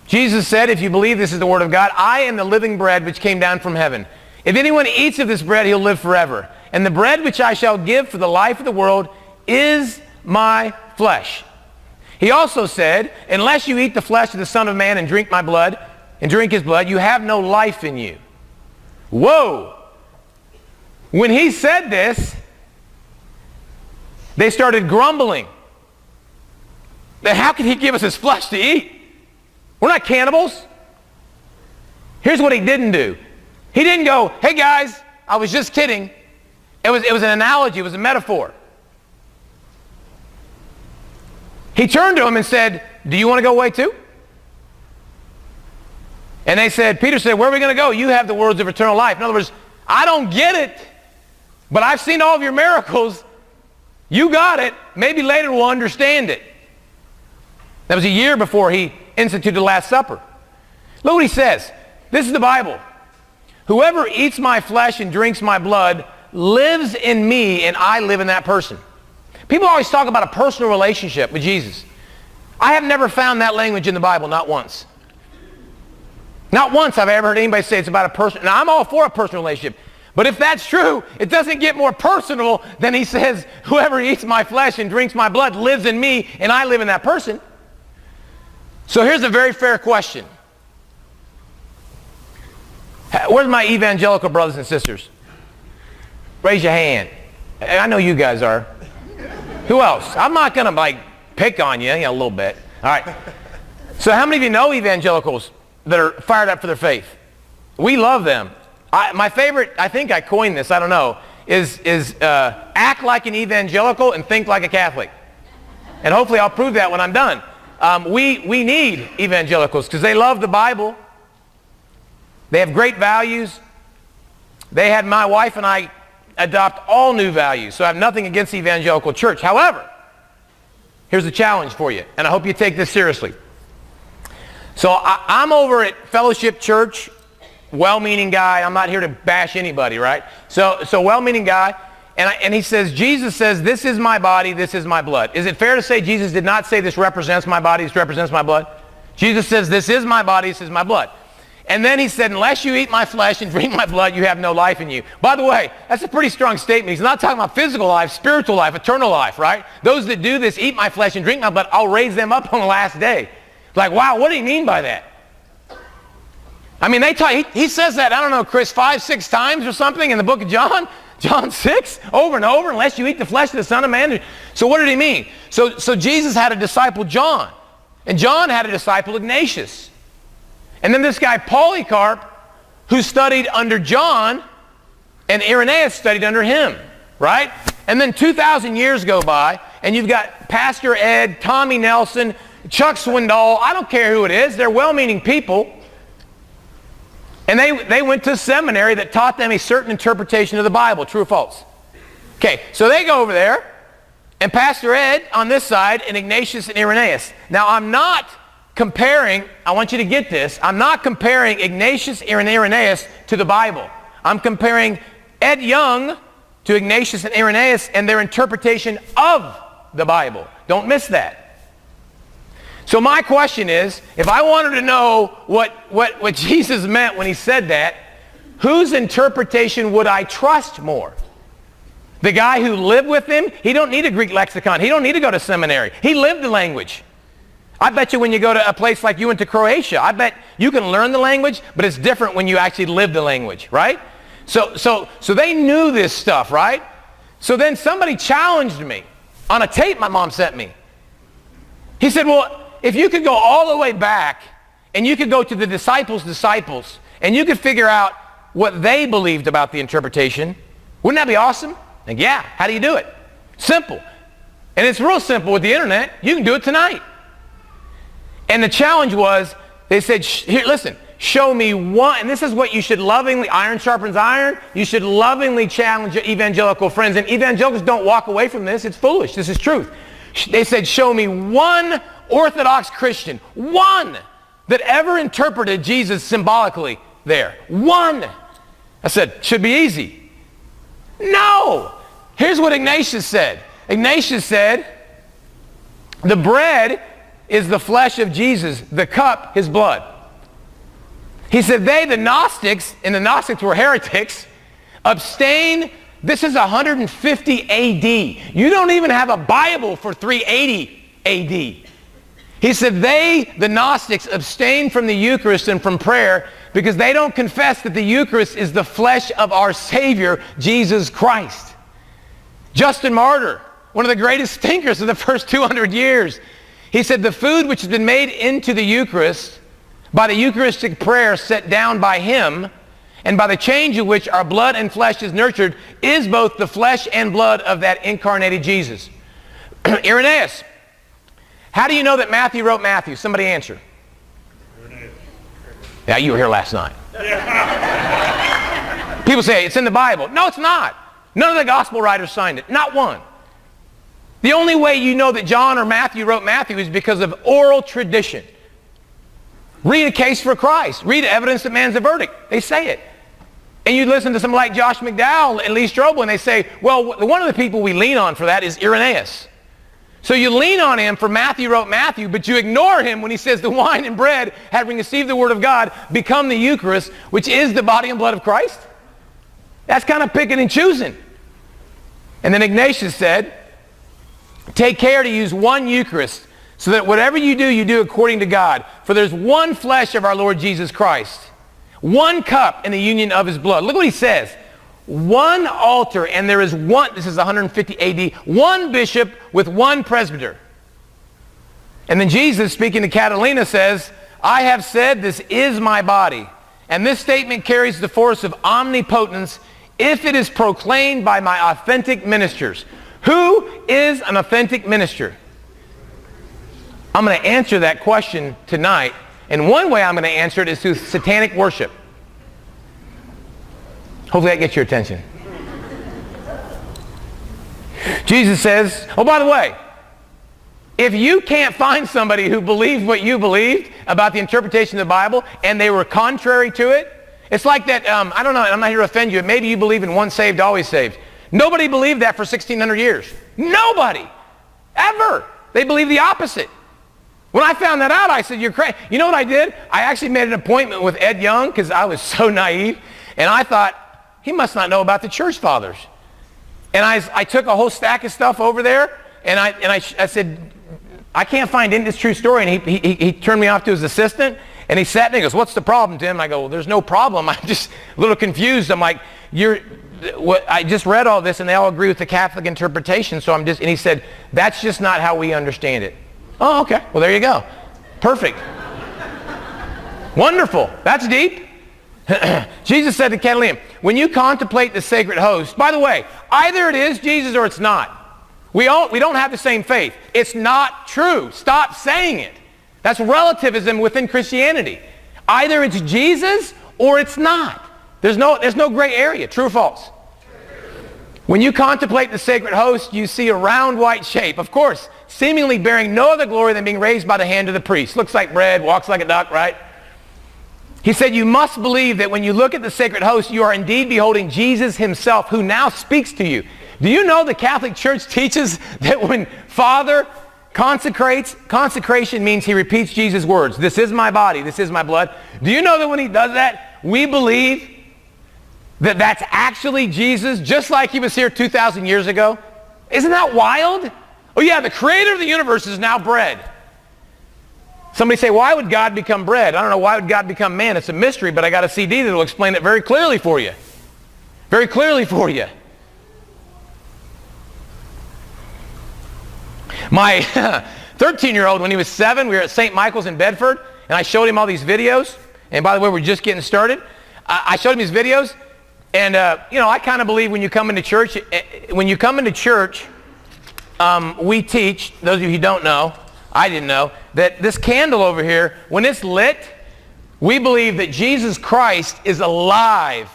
Jesus said, if you believe this is the Word of God, I am the living bread which came down from heaven. If anyone eats of this bread, he'll live forever. And the bread which I shall give for the life of the world is my flesh. He also said, unless you eat the flesh of the Son of Man and drink my blood, and drink his blood, you have no life in you. Whoa! When he said this, they started grumbling. That how could he give us his flesh to eat? We're not cannibals. Here's what he didn't do. He didn't go, hey guys, I was just kidding. It was an analogy, it was a metaphor. He turned to them and said, do you want to go away too? And they said, Peter said, where are we going to go? You have the words of eternal life. In other words, I don't get it, but I've seen all of your miracles. You got it. Maybe later we'll understand it. That was a year before he instituted the Last Supper. Look what he says. This is the Bible. Whoever eats my flesh and drinks my blood lives in me and I live in that person. People always talk about a personal relationship with Jesus. I have never found that language in the Bible, not once. Not once have I ever heard anybody say it's about a person. Now, I'm all for a personal relationship. But if that's true, it doesn't get more personal than he says, whoever eats my flesh and drinks my blood lives in me and I live in that person. So here's a very fair question. Where's my evangelical brothers and sisters? Raise your hand. I know you guys are. Who else? I'm not going to pick on you, a little bit. All right. So how many of you know evangelicals that are fired up for their faith? We love them. My favorite, I think I coined this, I don't know, is act like an evangelical and think like a Catholic. And hopefully I'll prove that when I'm done. We need evangelicals because they love the Bible. They have great values. They had my wife and I adopt all new values. So I have nothing against the evangelical church. However, Here's a challenge for you, and I hope you take this seriously. So I'm over at Fellowship Church, well-meaning guy. I'm not here to bash anybody, right? So well-meaning guy, and he says, Jesus says, this is my body, this is my blood. Is it fair to say Jesus did not say this represents my body, this represents my blood? Jesus says, this is my body, this is my blood. And then he said, unless you eat my flesh and drink my blood, you have no life in you. By the way, that's a pretty strong statement. He's not talking about physical life, spiritual life, eternal life, right? Those that do this, eat my flesh and drink my blood, I'll raise them up on the last day. Like, wow, what do you mean by that? I mean, he says that, I don't know, Chris, 5, 6 times or something in the book of John. John 6, over and over, unless you eat the flesh of the Son of Man. So what did he mean? So Jesus had a disciple, John. And John had a disciple, Ignatius. And then this guy, Polycarp, who studied under John, and Irenaeus studied under him, right? And then 2,000 years go by, and you've got Pastor Ed, Tommy Nelson, Chuck Swindoll, I don't care who it is, they're well-meaning people. And they went to a seminary that taught them a certain interpretation of the Bible, true or false? Okay, so they go over there, and Pastor Ed on this side, and Ignatius and Irenaeus. Now, I'm not comparing, I want you to get this, I'm not comparing Ignatius and Irenaeus to the Bible. I'm comparing Ed Young to Ignatius and Irenaeus and their interpretation of the Bible. Don't miss that. So my question is, if I wanted to know what Jesus meant when he said that, whose interpretation would I trust more? The guy who lived with him? He don't need a Greek lexicon. He don't need to go to seminary. He lived the language. I bet you when you go to a place like you went to Croatia, I bet you can learn the language, but it's different when you actually live the language, right? So they knew this stuff, right? So then somebody challenged me on a tape my mom sent me. He said, well, if you could go all the way back and you could go to the disciples' disciples and you could figure out what they believed about the interpretation, wouldn't that be awesome? Like, yeah, how do you do it? Simple. And it's real simple with the internet. You can do it tonight. And the challenge was, they said, here, listen, show me one, and this is what you should lovingly, iron sharpens iron, you should lovingly challenge your evangelical friends. And evangelicals don't walk away from this. It's foolish. This is truth. They said, show me one Orthodox Christian, one that ever interpreted Jesus symbolically there. One. I said, should be easy. No. Here's what Ignatius said. Ignatius said, the bread is the flesh of Jesus, the cup, his blood. He said they, the Gnostics, and the Gnostics were heretics, abstain. This is 150 AD. You don't even have a Bible for 380 AD. He said they, the Gnostics, abstain from the Eucharist and from prayer because they don't confess that the Eucharist is the flesh of our Savior, Jesus Christ. Justin Martyr, one of the greatest thinkers of the first 200 years, he said the food which has been made into the Eucharist by the Eucharistic prayer set down by him and by the change of which our blood and flesh is nurtured is both the flesh and blood of that incarnated Jesus. Irenaeus, how do you know that Matthew wrote Matthew? Somebody answer. Irenaeus. Yeah, you were here last night. People say it's in the Bible. No, it's not. None of the gospel writers signed it. Not one. The only way you know that John or Matthew wrote Matthew is because of oral tradition. Read a case for Christ. Read evidence that man's a verdict. They say it. And you listen to someone like Josh McDowell and Lee Strobel and they say, well, one of the people we lean on for that is Irenaeus. So you lean on him for Matthew wrote Matthew, but you ignore him when he says the wine and bread, having received the word of God, become the Eucharist, which is the body and blood of Christ. That's kind of picking and choosing. And then Ignatius said, take care to use one Eucharist, so that whatever you do according to God. For there's one flesh of our Lord Jesus Christ, one cup in the union of his blood. Look what he says. One altar, and there is one, this is 150 AD, one bishop with one presbyter. And then Jesus, speaking to Catalina, says, I have said this is my body. And this statement carries the force of omnipotence if it is proclaimed by my authentic ministers. Who is an authentic minister? I'm going to answer that question tonight. And one way I'm going to answer it is through satanic worship. Hopefully that gets your attention. Jesus says, oh, by the way, If you can't find somebody who believed what you believed about the interpretation of the Bible and they were contrary to it, it's like that, I don't know, I'm not here to offend you. Maybe you believe in once saved, always saved. Nobody believed that for 1,600 years. Nobody. Ever. They believed the opposite. When I found that out, I said, you're crazy. You know what I did? I actually made an appointment with Ed Young because I was so naive. And I thought, he must not know about the church fathers. And I took a whole stack of stuff over there, and I said, I can't find in this true story. And he turned me off to his assistant, and he sat and he goes, what's the problem, Tim? And I go, well, there's no problem. I'm just a little confused. I'm like, I just read all this, and they all agree with the Catholic interpretation, so and he said, that's just not how we understand it. Oh, okay. Well, there you go. Perfect. Wonderful. That's deep. Jesus said to Catalina, when you contemplate the sacred host, by the way, either it is Jesus or it's not. We don't have the same faith. It's not true. Stop saying it. That's relativism within Christianity. Either it's Jesus or it's not. There's no gray area. True or false? When you contemplate the sacred host, you see a round white shape, of course, seemingly bearing no other glory than being raised by the hand of the priest. Looks like bread, walks like a duck, right? He said, you must believe that when you look at the sacred host, you are indeed beholding Jesus himself, who now speaks to you. Do you know the Catholic Church teaches that when Father consecrates, consecration means he repeats Jesus' words. This is my body, this is my blood. Do you know that when he does that, we believe that that's actually Jesus, just like he was here 2,000 years ago? Isn't that wild? Oh yeah, the creator of the universe is now bread. Somebody say, why would God become bread? I don't know, why would God become man? It's a mystery, but I got a CD that will explain it very clearly for you. Very clearly for you. My 13-year-old, when he was 7, we were at St. Michael's in Bedford, and I showed him all these videos. And by the way, we're just getting started. I showed him these videos, and you know, I kind of believe when you come into church, we teach, those of you who don't know, I didn't know, that this candle over here, when it's lit, we believe that Jesus Christ is alive,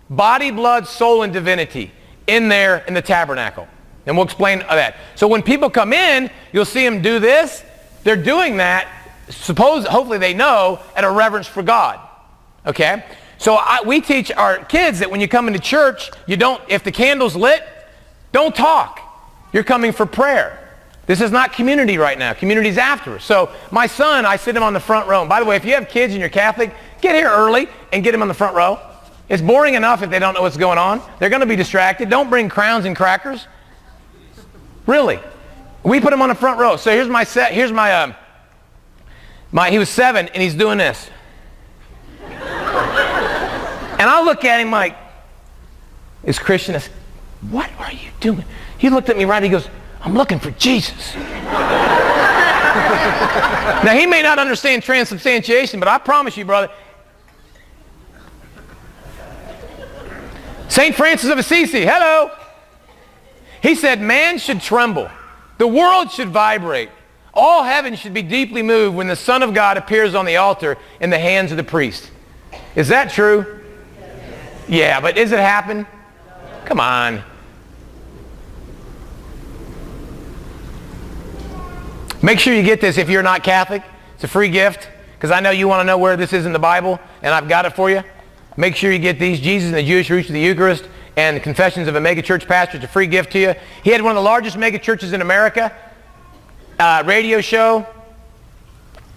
body, blood, soul, and divinity in there in the tabernacle. And we'll explain that. So when people come in, you'll see them do this. They're doing that, hopefully they know, at a reverence for God. Okay? So we teach our kids that when you come into church, if the candle's lit, don't talk. You're coming for prayer. This is not community right now. Community's after. So my son, I sit him on the front row. And by the way, if you have kids and you're Catholic, get here early and get him on the front row. It's boring enough if they don't know what's going on. They're going to be distracted. Don't bring crowns and crackers. Really. We put him on the front row. So here's my set. Here's my he was 7 and he's doing this. And I look at him like, this Christian, I said, what are you doing? He looked at me right, he goes, I'm looking for Jesus. Now he may not understand transubstantiation, but I promise you, brother, St. Francis of Assisi, hello. He said, man should tremble. The world should vibrate. All heaven should be deeply moved when the Son of God appears on the altar in the hands of the priest. Is that true? Yeah, but does it happen? Come on. Make sure you get this if you're not Catholic. It's a free gift, because I know you want to know where this is in the Bible, and I've got it for you. Make sure you get these, Jesus and the Jewish Roots of the Eucharist and the Confessions of a Megachurch Pastor. It's a free gift to you. He had one of the largest megachurches in America, radio show,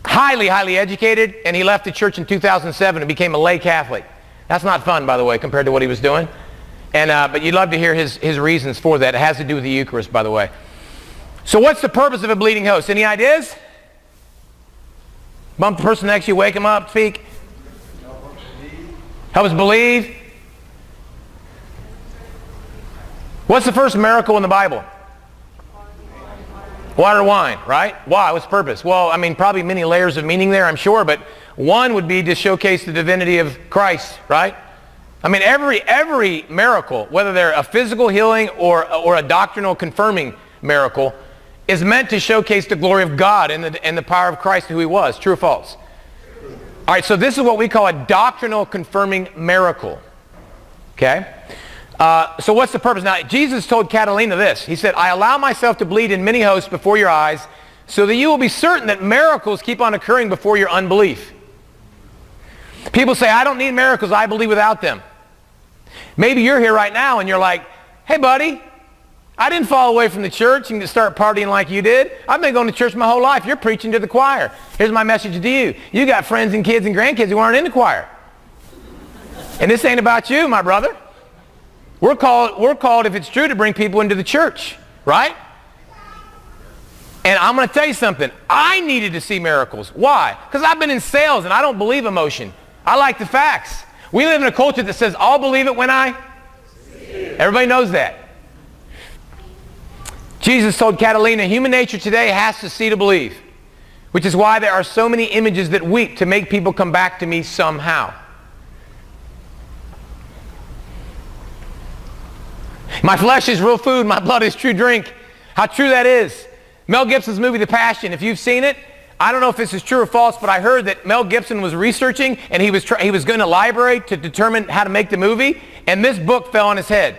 highly, highly educated, and he left the church in 2007 and became a lay Catholic. That's not fun, by the way, compared to what he was doing. And but you'd love to hear his reasons for that. It has to do with the Eucharist, by the way. So what's the purpose of a bleeding host? Any ideas? Bump the person next to you, wake them up, speak. Help us believe. What's the first miracle in the Bible? Water, wine, right? Why? What's the purpose? Well, I mean, probably many layers of meaning there, I'm sure, but one would be to showcase the divinity of Christ, right? I mean, every miracle, whether they're a physical healing or a doctrinal confirming miracle, is meant to showcase the glory of God and the power of Christ, who he was. True or false? All right, so this is what we call a doctrinal confirming miracle. Okay? So what's the purpose? Now, Jesus told Catalina this. He said, I allow myself to bleed in many hosts before your eyes so that you will be certain that miracles keep on occurring before your unbelief. People say, I don't need miracles, I believe without them. Maybe you're here right now and you're like, hey buddy, I didn't fall away from the church and start partying like you did. I've been going to church my whole life. You're preaching to the choir. Here's my message to you. You got friends and kids and grandkids who aren't in the choir. And this ain't about you, my brother. We're called, if it's true, to bring people into the church, right? And I'm going to tell you something. I needed to see miracles. Why? Because I've been in sales and I don't believe emotion. I like the facts. We live in a culture that says, I'll believe it when I see it. Everybody knows that. Jesus told Catalina, human nature today has to see to believe, which is why there are so many images that weep to make people come back to me somehow. My flesh is real food, my blood is true drink. How true that is. Mel Gibson's movie, The Passion, if you've seen it, I don't know if this is true or false, but I heard that Mel Gibson was researching and he was going to a library to determine how to make the movie, and this book fell on his head.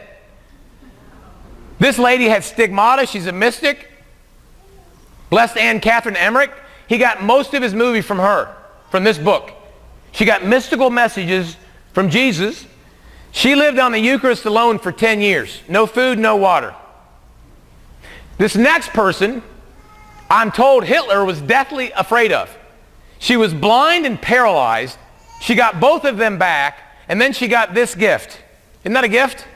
This lady had stigmata. She's a mystic. Blessed Anne Catherine Emmerich. He got most of his movie from her, from this book. She got mystical messages from Jesus. She lived on the Eucharist alone for 10 years. No food, no water. This next person, I'm told Hitler was deathly afraid of. She was blind and paralyzed. She got both of them back, and then she got this gift. Isn't that a gift?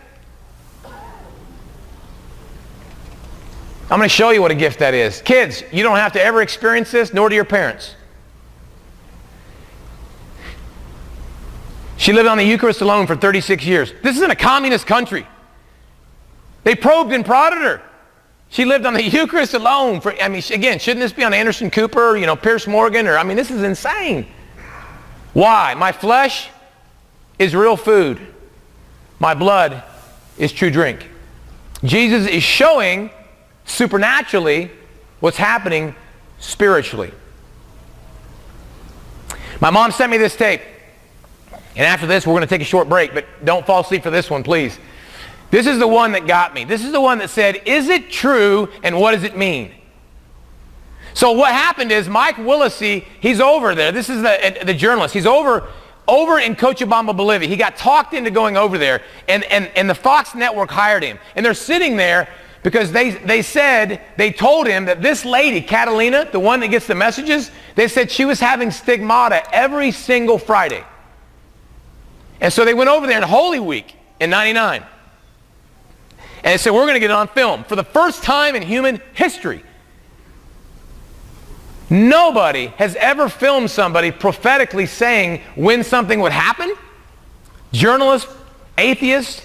I'm going to show you what a gift that is. Kids, you don't have to ever experience this, nor do your parents. She lived on the Eucharist alone for 36 years. This is in a communist country. They probed and prodded her. She lived on the Eucharist alone for, again, shouldn't this be on Anderson Cooper, Pierce Morgan, or, this is insane. Why? My flesh is real food. My blood is true drink. Jesus is showing supernaturally what's happening spiritually. My mom sent me this tape. And after this, we're going to take a short break, but don't fall asleep for this one, please. This is the one that got me. This is the one that said, is it true and what does it mean? So what happened is Mike Willisey, he's over there. This is the journalist. He's over in Cochabamba, Bolivia. He got talked into going over there, and the Fox network hired him. And they're sitting there because they told him that this lady, Catalina, the one that gets the messages, they said she was having stigmata every single Friday. And so they went over there in Holy Week in '99. And they said, we're going to get it on film. For the first time in human history, nobody has ever filmed somebody prophetically saying when something would happen. Journalists, atheists.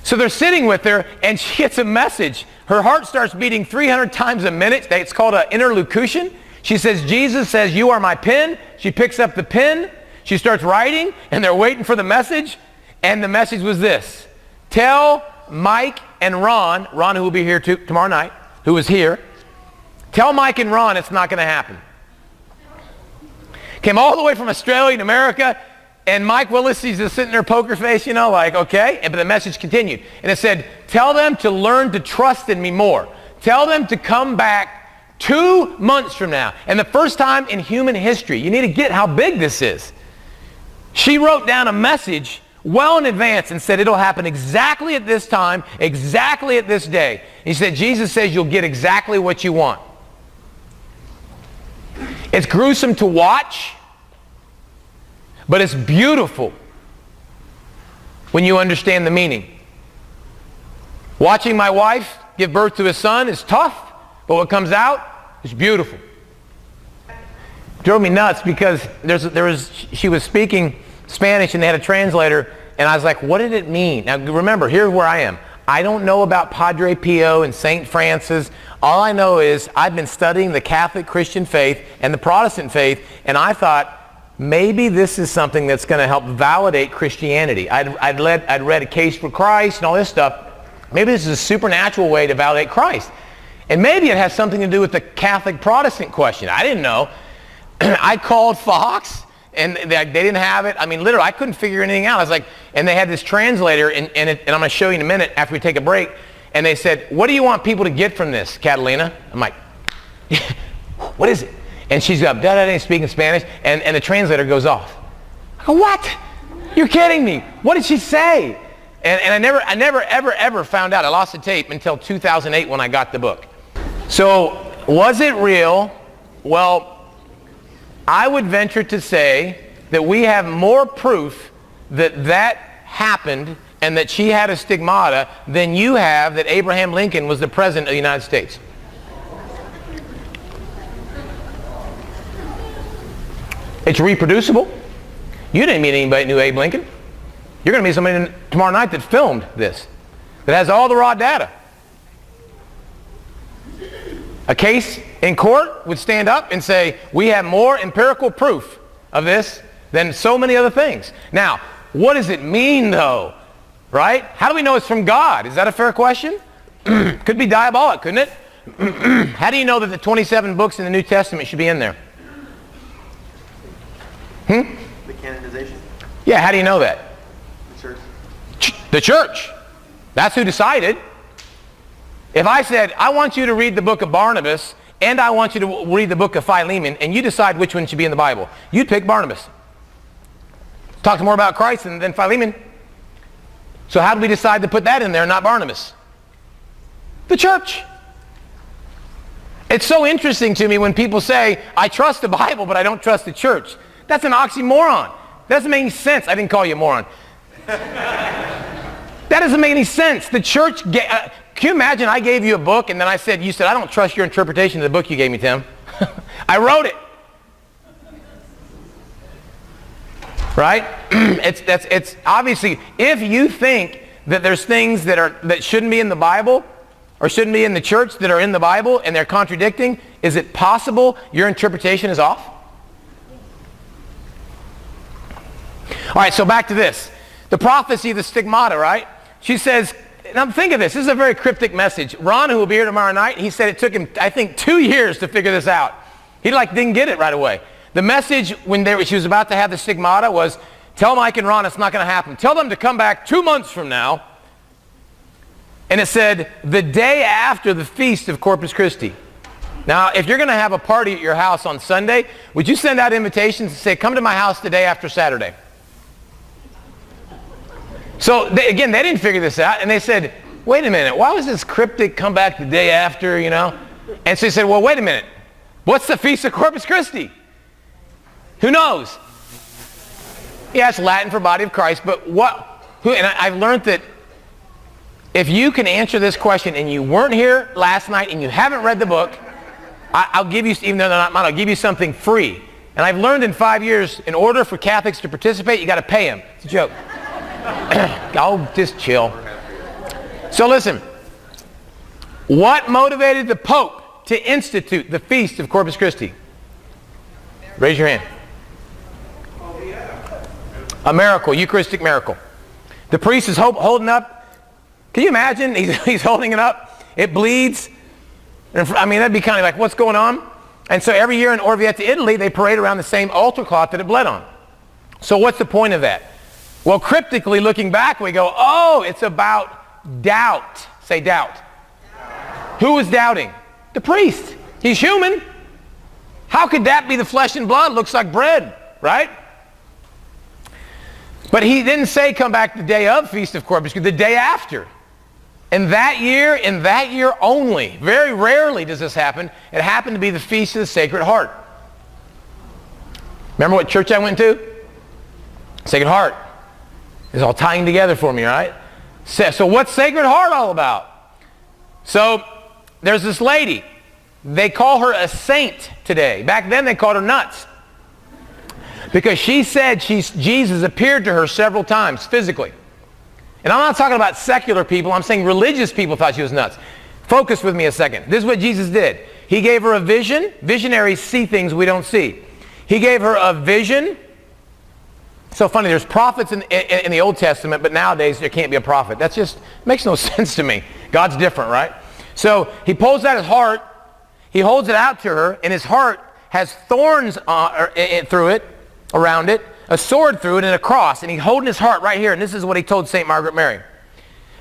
So they're sitting with her, and she gets a message. Her heart starts beating 300 times a minute. It's called an interlocution. She says, Jesus says, you are my pen. She picks up the pen. She starts writing, and they're waiting for the message. And the message was this: tell Mike and Ron who will be here tomorrow night, who is here, tell Mike and Ron it's not going to happen. Came all the way from Australia to America, and Mike Willisey's just sitting there poker face, like, okay. But the message continued. And it said, tell them to learn to trust in me more. Tell them to come back 2 months from now. And the first time in human history, you need to get how big this is. She wrote down a message well in advance and said it'll happen exactly at this time, exactly at this day. He said, Jesus says you'll get exactly what you want. It's gruesome to watch, but it's beautiful when you understand the meaning. Watching my wife give birth to a son is tough, but what comes out is beautiful. Drove me nuts because she was speaking Spanish and they had a translator, and I was like, what did it mean? Now remember, here's where I am. I don't know about Padre Pio and St. Francis. All I know is I've been studying the Catholic Christian faith and the Protestant faith, and I thought maybe this is something that's going to help validate Christianity. I'd read A Case for Christ and all this stuff. Maybe this is a supernatural way to validate Christ. And maybe it has something to do with the Catholic Protestant question. I didn't know. I called Fox, and they didn't have it. Literally, I couldn't figure anything out. I was like, and they had this translator, and I'm going to show you in a minute after we take a break. And they said, what do you want people to get from this, Catalina? I'm like, what is it? And she's up, da-da-da, speaking Spanish, and the translator goes off. I go, what? You're kidding me. What did she say? And I never, ever found out. I lost the tape until 2008 when I got the book. So, was it real? Well, I would venture to say that we have more proof that that happened and that she had a stigmata than you have that Abraham Lincoln was the president of the United States. It's reproducible. You didn't meet anybody who knew Abe Lincoln. You're going to meet somebody tomorrow night that filmed this, that has all the raw data. A case in court would stand up and say, we have more empirical proof of this than so many other things. Now, what does it mean though? Right? How do we know it's from God? Is that a fair question? Could be diabolic, couldn't it? How do you know that the 27 books in the New Testament should be in there? The canonization? Yeah, how do you know that? The church. The church. That's who decided. If I said, I want you to read the book of Barnabas and I want you to read the book of Philemon, and you decide which one should be in the Bible, you'd pick Barnabas. Talks more about Christ than Philemon. So how do we decide to put that in there and not Barnabas? The church. It's so interesting to me when people say, I trust the Bible, but I don't trust the church. That's an oxymoron. That doesn't make any sense. I didn't call you a moron. That doesn't make any sense. The church, can you imagine I gave you a book and then you said, I don't trust your interpretation of the book you gave me, Tim. I wrote it. Right? It's obviously, if you think that there's things that shouldn't be in the Bible or shouldn't be in the church that are in the Bible and they're contradicting, is it possible your interpretation is off? All right, so back to this. The prophecy, the stigmata, right? She says, now think of this. This is a very cryptic message. Ron, who will be here tomorrow night, he said it took him, I think, 2 years to figure this out. He didn't get it right away. The message when she was about to have the stigmata was, tell Mike and Ron it's not going to happen. Tell them to come back 2 months from now. And it said, the day after the feast of Corpus Christi. Now, if you're going to have a party at your house on Sunday, would you send out invitations and say, come to my house the day after Saturday? So, they didn't figure this out, and they said, wait a minute, why was this cryptic come back the day after, you know? And so they said, well, wait a minute, what's the Feast of Corpus Christi? Who knows? Yeah, it's Latin for body of Christ, but and I've learned that if you can answer this question and you weren't here last night and you haven't read the book, I'll give you, even though they're not mine, I'll give you something free. And I've learned in 5 years, in order for Catholics to participate, you got to pay them. It's a joke. Oh, just chill. So listen, what motivated the Pope to institute the Feast of Corpus Christi? Raise your hand. A miracle, Eucharistic miracle. The priest is holding up. Can you imagine? He's holding it up. It bleeds. I mean, that'd be kind of like, what's going on? And so every year in Orvieto, Italy, they parade around the same altar cloth that it bled on. So what's the point of that? Well, cryptically looking back, we go, oh, it's about doubt. Say doubt. Who was doubting? The priest. He's human. How could that be the flesh and blood? Looks like bread, right? But he didn't say come back the day of Feast of Corpus Christi, the day after. In that year only, very rarely does this happen, it happened to be the Feast of the Sacred Heart. Remember what church I went to? Sacred Heart. It's all tying together for me, right? So what's Sacred Heart all about? So there's this lady. They call her a saint today. Back then they called her nuts. Because she said Jesus appeared to her several times physically. And I'm not talking about secular people. I'm saying religious people thought she was nuts. Focus with me a second. This is what Jesus did. He gave her a vision. Visionaries see things we don't see. He gave her a vision. So funny, there's prophets in the Old Testament, but nowadays there can't be a prophet. That just makes no sense to me. God's different, right? So he pulls out his heart. He holds it out to her, and his heart has thorns through it, around it, a sword through it, and a cross. And he's holding his heart right here, and this is what he told St. Margaret Mary.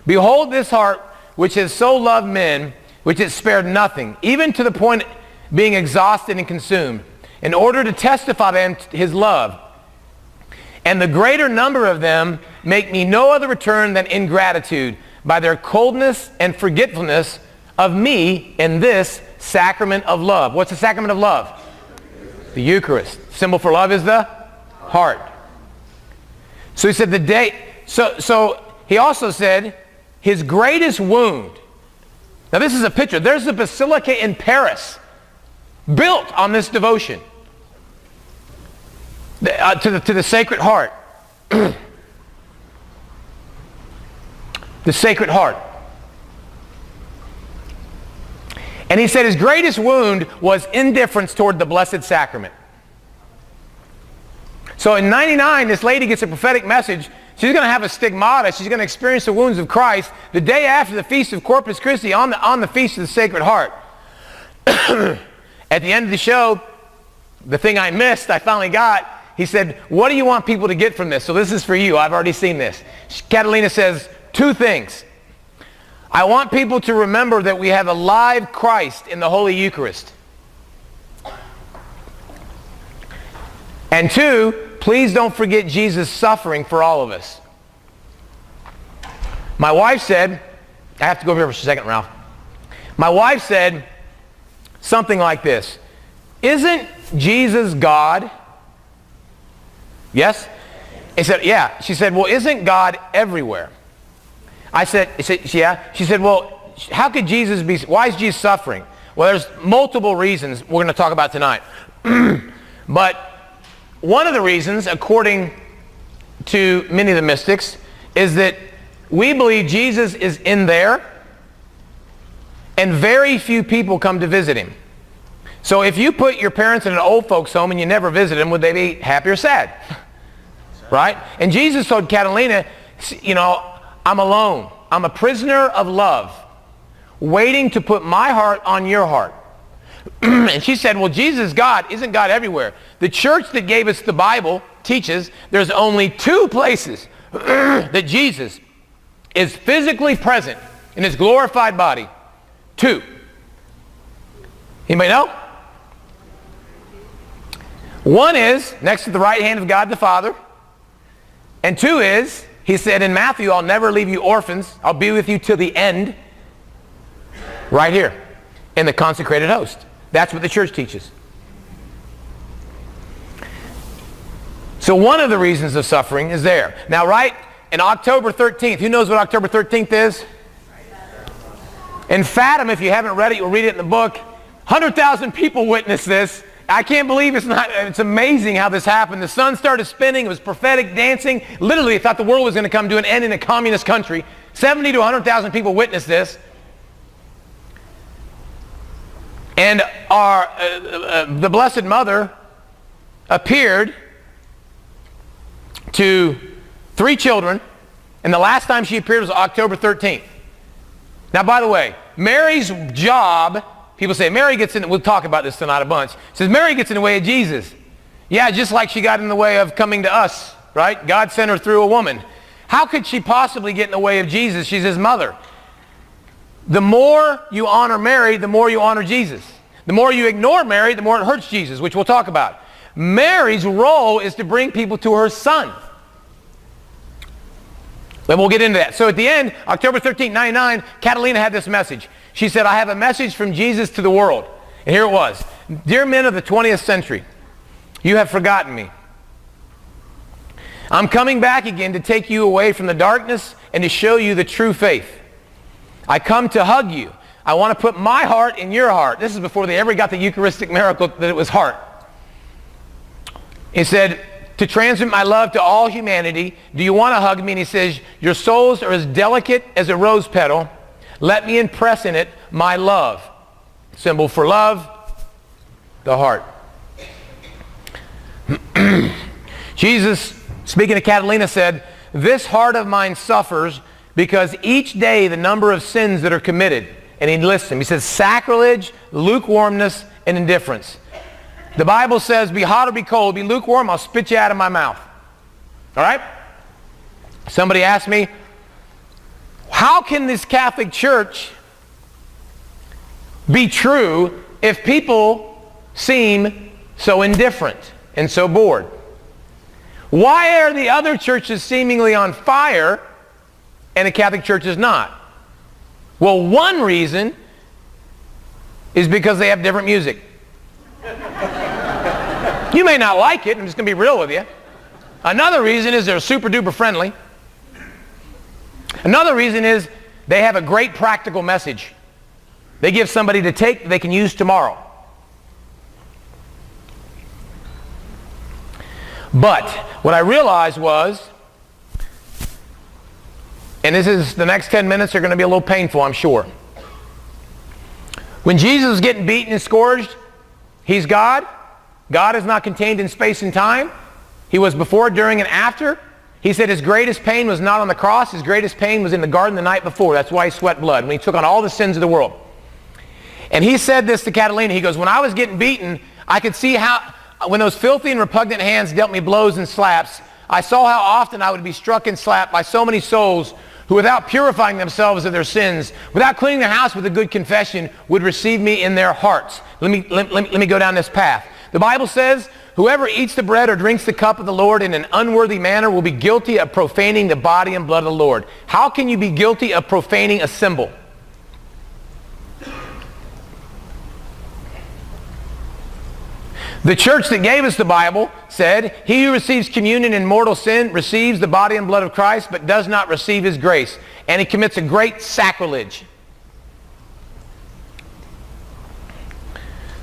Behold this heart, which has so loved men, which has spared nothing, even to the point being exhausted and consumed, in order to testify to them his love. And the greater number of them make me no other return than ingratitude by their coldness and forgetfulness of me in this sacrament of love. What's the sacrament of love? The Eucharist. Symbol for love is the heart. So he said so he also said his greatest wound. Now this is a picture. There's a basilica in Paris built on this devotion to the Sacred Heart. The Sacred Heart. And he said his greatest wound was indifference toward the Blessed Sacrament. So in 99, this lady gets a prophetic message. She's going to have a stigmata. She's going to experience the wounds of Christ the day after the Feast of Corpus Christi, on the Feast of the Sacred Heart. At the end of the show, the thing I missed, I finally got, he said, what do you want people to get from this? So this is for you. I've already seen this. Catalina says two things. I want people to remember that we have a live Christ in the Holy Eucharist. And two, please don't forget Jesus' suffering for all of us. My wife said, I have to go over here for a second, Ralph. My wife said something like this: isn't Jesus God? Yes? I said, yeah. She said, well, isn't God everywhere? I said, yeah. She said, well, how could Jesus be, why is Jesus suffering? Well, there's multiple reasons we're going to talk about tonight. But one of the reasons, according to many of the mystics, is that we believe Jesus is in there and very few people come to visit him. So if you put your parents in an old folks home and you never visit them, would they be happy or sad? Right? And Jesus told Catalina, you know, I'm alone. I'm a prisoner of love, waiting to put my heart on your heart. And she said, well, Jesus, God, isn't God everywhere? The church that gave us the Bible teaches there's only two places that Jesus is physically present in his glorified body. Two. Anybody know? One is next to the right hand of God the Father. And two is, he said in Matthew, I'll never leave you orphans. I'll be with you till the end. Right here in the consecrated host. That's what the church teaches. So one of the reasons of suffering is there. Now, right in October 13th, who knows what October 13th is? In Fatima, if you haven't read it, you'll read it in the book. 100,000 people witnessed this. I can't believe it's amazing how this happened. The sun started spinning. It was prophetic dancing. Literally, they thought the world was going to come to an end in a communist country. 70 to 100,000 people witnessed this. And the Blessed Mother appeared to 3 children, and the last time she appeared was October 13th. Now, by the way, Mary's job, people say Mary gets in, we'll talk about this tonight a bunch, says Mary gets in the way of Jesus. Yeah, just like she got in the way of coming to us, right? God sent her through a woman. How could she possibly get in the way of Jesus? She's his mother. The more you honor Mary, the more you honor Jesus. The more you ignore Mary, the more it hurts Jesus, which we'll talk about. Mary's role is to bring people to her son. Then we'll get into that. So at the end, October 13, 99, Catalina had this message. She said, I have a message from Jesus to the world. And here it was. Dear men of the 20th century, you have forgotten me. I'm coming back again to take you away from the darkness and to show you the true faith. I come to hug you. I want to put my heart in your heart. This is before they ever got the Eucharistic miracle that it was heart. He said, to transmit my love to all humanity, do you want to hug me? And he says, your souls are as delicate as a rose petal. Let me impress in it my love. Symbol for love, the heart. Jesus, speaking to Catalina, said, this heart of mine suffers because each day the number of sins that are committed. And he lists them. He says, sacrilege, lukewarmness, and indifference. The Bible says, be hot or be cold, be lukewarm, I'll spit you out of my mouth. All right? Somebody asked me, how can this Catholic Church be true if people seem so indifferent and so bored? Why are the other churches seemingly on fire and the Catholic Church is not? Well, one reason is because they have different music. You may not like it, I'm just going to be real with you. Another reason is they're super duper friendly. Another reason is they have a great practical message. They give somebody to take that they can use tomorrow. But what I realized was, and this is, the next 10 minutes are going to be a little painful, I'm sure. When Jesus was getting beaten and scourged, he's God. God is not contained in space and time. He was before, during, and after. He said his greatest pain was not on the cross. His greatest pain was in the garden the night before. That's why he sweat blood, when he took on all the sins of the world. And he said this to Catalina. He goes, when I was getting beaten, I could see how, when those filthy and repugnant hands dealt me blows and slaps, I saw how often I would be struck and slapped by so many souls who, without purifying themselves of their sins, without cleaning their house with a good confession, would receive me in their hearts. Let me go down this path. The Bible says, whoever eats the bread or drinks the cup of the Lord in an unworthy manner will be guilty of profaning the body and blood of the Lord. How can you be guilty of profaning a symbol? The church that gave us the Bible said, he who receives communion in mortal sin receives the body and blood of Christ, but does not receive his grace. And he commits a great sacrilege.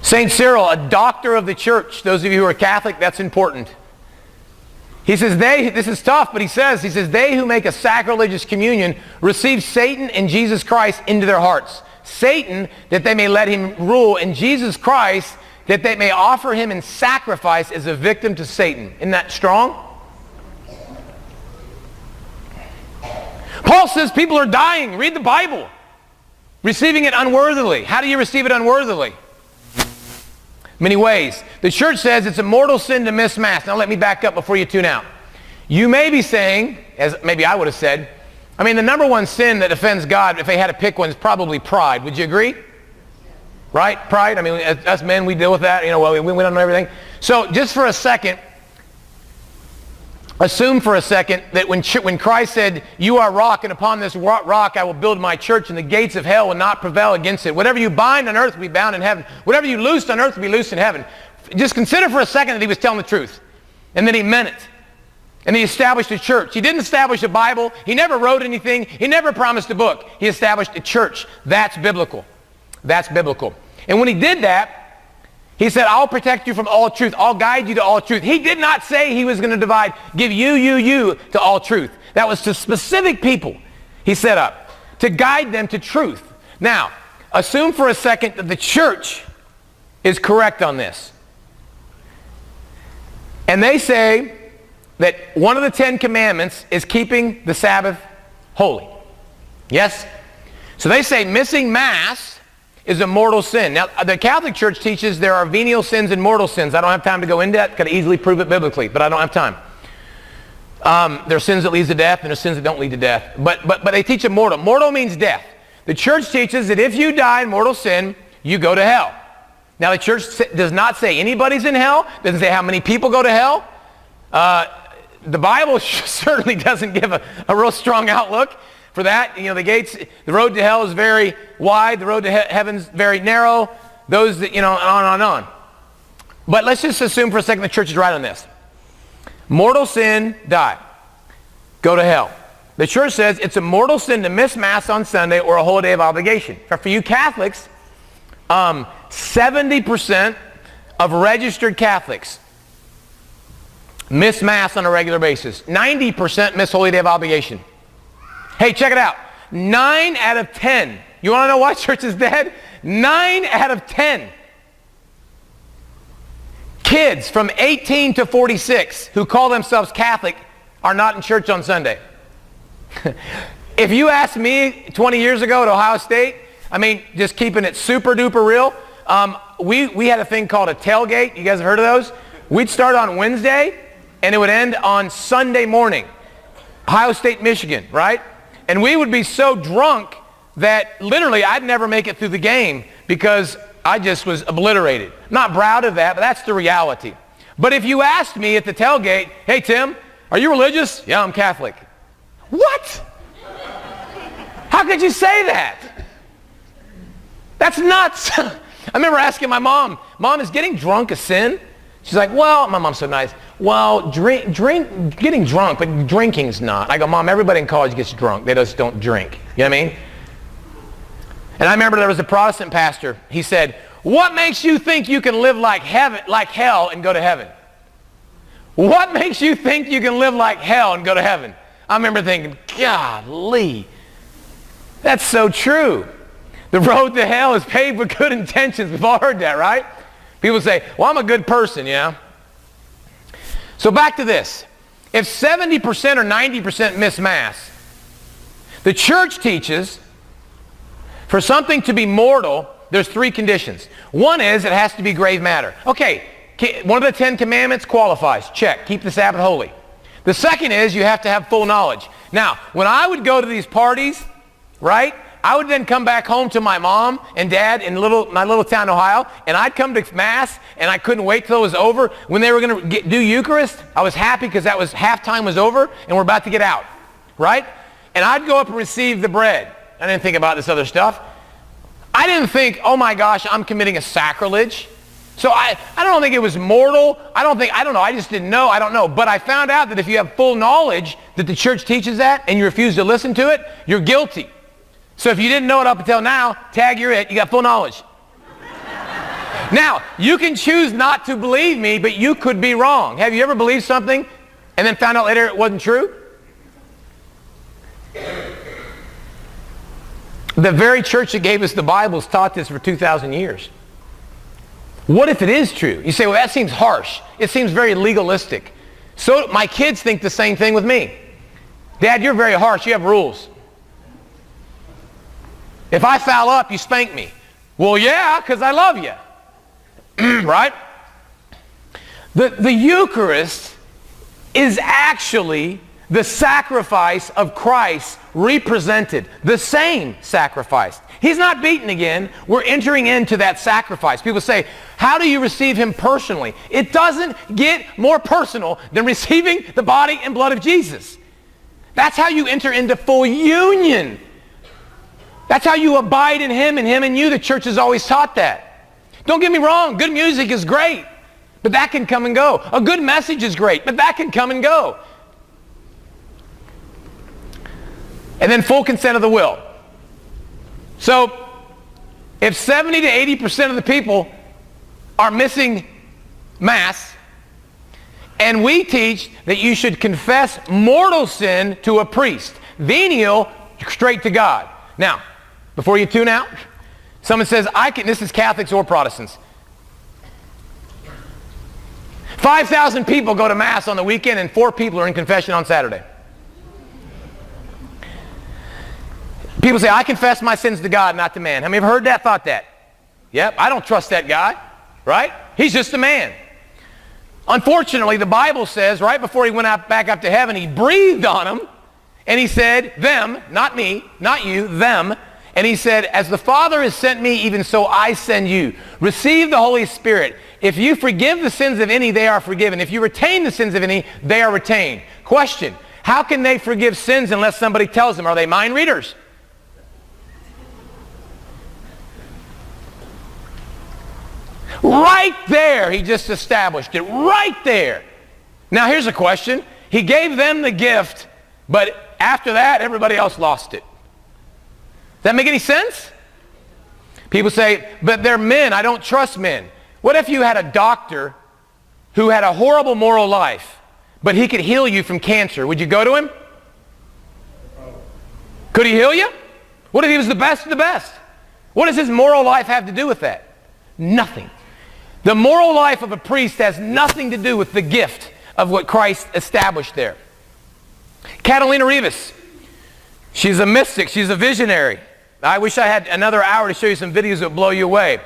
St. Cyril, a doctor of the church, those of you who are Catholic, that's important. He says, this is tough, but he says, they who make a sacrilegious communion receive Satan and Jesus Christ into their hearts. Satan, that they may let him rule, and Jesus Christ, that they may offer him in sacrifice as a victim to Satan. Isn't that strong? Paul says people are dying. Read the Bible. Receiving it unworthily. How do you receive it unworthily? Many ways. The church says it's a mortal sin to miss Mass. Now let me back up before you tune out. You may be saying, as maybe I would have said, I mean, the number one sin that offends God, if they had to pick one, is probably pride. Would you agree? Right? Pride? I mean, us men, we deal with that. You know, well, we don't know everything. So just for a second, assume for a second that when Christ said, you are rock, and upon this rock I will build my church, and the gates of hell will not prevail against it. Whatever you bind on earth will be bound in heaven. Whatever you loose on earth will be loosed in heaven. Just consider for a second that he was telling the truth, and that he meant it. And he established a church. He didn't establish a Bible. He never wrote anything. He never promised a book. He established a church. That's biblical. That's biblical. And when he did that, he said, I'll protect you from all truth. I'll guide you to all truth. He did not say he was going to give you to all truth. That was to specific people he set up to guide them to truth. Now, assume for a second that the church is correct on this. And they say that one of the 10 commandments is keeping the Sabbath holy. Yes? So they say missing Mass is a mortal sin. Now, the Catholic Church teaches there are venial sins and mortal sins. I don't have time to go into that. Could easily prove it biblically, but I don't have time. There are sins that lead to death, and there are sins that don't lead to death. But they teach a mortal. Mortal means death. The church teaches that if you die in mortal sin, you go to hell. Now, the church does not say anybody's in hell. Doesn't say how many people go to hell. The Bible certainly doesn't give a real strong outlook for that. You know, the road to hell is very wide. The road to heaven's very narrow. Those that, on and on. But let's just assume for a second the church is right on this. Mortal sin, die. Go to hell. The church says it's a mortal sin to miss Mass on Sunday or a whole day of obligation. For you Catholics, 70% of registered Catholics miss Mass on a regular basis. 90% miss Holy Day of Obligation. Hey, check it out. 9 out of 10. You want to know why church is dead? 9 out of 10 kids from 18 to 46 who call themselves Catholic are not in church on Sunday. If you asked me 20 years ago at Ohio State, I mean, just keeping it super duper real, we had a thing called a tailgate. You guys have heard of those? We'd start on Wednesday, and it would end on Sunday morning. Ohio State, Michigan, right? And we would be so drunk that literally I'd never make it through the game because I just was obliterated. Not proud of that, but that's the reality. But if you asked me at the tailgate, hey Tim, are you religious? Yeah, I'm Catholic. What? How could you say that? That's nuts. I remember asking my mom, Mom, is getting drunk a sin? She's like, well, my mom's so nice. Well, getting drunk, but drinking's not. I go, Mom, everybody in college gets drunk. They just don't drink. You know what I mean? And I remember there was a Protestant pastor. He said, what makes you think you can live like hell and go to heaven? What makes you think you can live like hell and go to heaven? I remember thinking, golly, that's so true. The road to hell is paved with good intentions. We've all heard that, right? People say, well, I'm a good person, yeah? So back to this. If 70% or 90% miss Mass, the church teaches for something to be mortal, there's 3 conditions. One is it has to be grave matter. Okay, one of the 10 commandments qualifies. Check. Keep the Sabbath holy. The second is you have to have full knowledge. Now, when I would go to these parties, right, I would then come back home to my mom and dad in my little town, Ohio, and I'd come to Mass, and I couldn't wait till it was over. When they were going to do Eucharist, I was happy because that was halftime was over, and we're about to get out, right? And I'd go up and receive the bread. I didn't think about this other stuff. I didn't think, oh my gosh, I'm committing a sacrilege. So I don't think it was mortal. I don't know. I just didn't know. I don't know. But I found out that if you have full knowledge that the church teaches that and you refuse to listen to it, you're guilty. So if you didn't know it up until now, tag you're it. You got full knowledge. Now, you can choose not to believe me, but you could be wrong. Have you ever believed something and then found out later it wasn't true? The very church that gave us the Bible has taught this for 2,000 years. What if it is true? You say, well, that seems harsh. It seems very legalistic. So my kids think the same thing with me. Dad, you're very harsh. You have rules. If I foul up, you spank me. Well, yeah, because I love you. Right? The Eucharist is actually the sacrifice of Christ represented. The same sacrifice. He's not beaten again. We're entering into that sacrifice. People say, how do you receive him personally? It doesn't get more personal than receiving the body and blood of Jesus. That's how you enter into full union. That's how you abide in him and him in you. The church has always taught that. Don't get me wrong. Good music is great, but that can come and go. A good message is great, but that can come and go. And then full consent of the will. So if 70 to 80% of the people are missing Mass, and we teach that you should confess mortal sin to a priest, venial, straight to God. Now, before you tune out, someone says, this is Catholics or Protestants. 5,000 people go to Mass on the weekend and 4 people are in confession on Saturday. People say, I confess my sins to God, not to man. Have you ever heard that, thought that? Yep, I don't trust that guy, right? He's just a man. Unfortunately, the Bible says right before he went back up to heaven, he breathed on them, and he said, them, not me, not you, them. And he said, as the Father has sent me, even so I send you. Receive the Holy Spirit. If you forgive the sins of any, they are forgiven. If you retain the sins of any, they are retained. Question, how can they forgive sins unless somebody tells them? Are they mind readers? Right there, he just established it. Right there. Now here's a question. He gave them the gift, but after that, everybody else lost it. Does that make any sense? People say, but they're men. I don't trust men. What if you had a doctor who had a horrible moral life, but he could heal you from cancer? Would you go to him? Could he heal you? What if he was the best of the best? What does his moral life have to do with that? Nothing. The moral life of a priest has nothing to do with the gift of what Christ established there. Catalina Rivas, she's a mystic, she's a visionary. I wish I had another hour to show you some videos that would blow you away.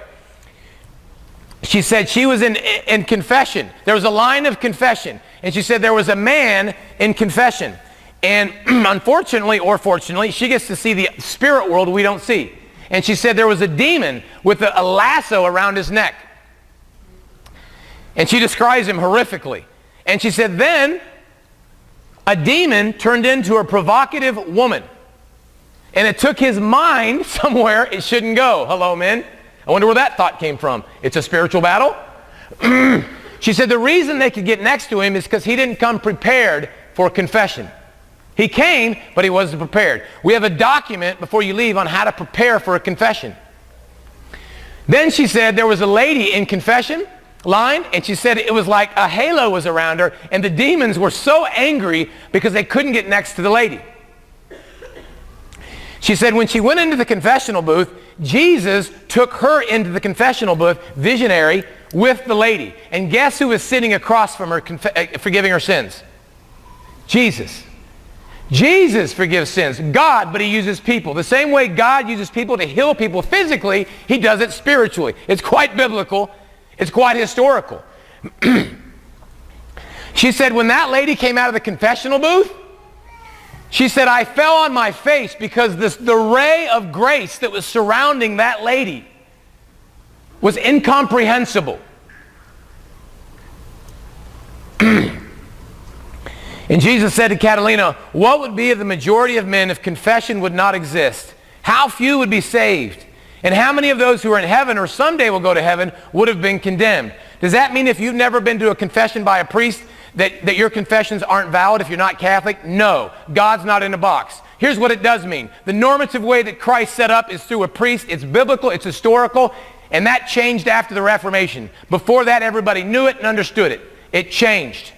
She said she was in confession. There was a line of confession. And she said there was a man in confession. And unfortunately or fortunately, she gets to see the spirit world we don't see. And she said there was a demon with a lasso around his neck. And she describes him horrifically. And she said then a demon turned into a provocative woman. And it took his mind somewhere it shouldn't go. Hello, men. I wonder where that thought came from. It's a spiritual battle? She said the reason they could get next to him is because he didn't come prepared for confession. He came, but he wasn't prepared. We have a document before you leave on how to prepare for a confession. Then she said there was a lady in confession line, and she said it was like a halo was around her, and the demons were so angry because they couldn't get next to the lady. She said when she went into the confessional booth, Jesus took her into the confessional booth, visionary, with the lady. And guess who was sitting across from her forgiving her sins? Jesus. Jesus forgives sins. God, but he uses people. The same way God uses people to heal people physically, he does it spiritually. It's quite biblical. It's quite historical. She said when that lady came out of the confessional booth, she said, I fell on my face because the ray of grace that was surrounding that lady was incomprehensible. And Jesus said to Catalina, what would be of the majority of men if confession would not exist? How few would be saved? And how many of those who are in heaven or someday will go to heaven would have been condemned? Does that mean if you've never been to a confession by a priest that your confessions aren't valid if you're not Catholic? No. God's not in a box. Here's what it does mean. The normative way that Christ set up is through a priest. It's biblical. It's historical. And that changed after the Reformation. Before that, everybody knew it and understood it. It changed.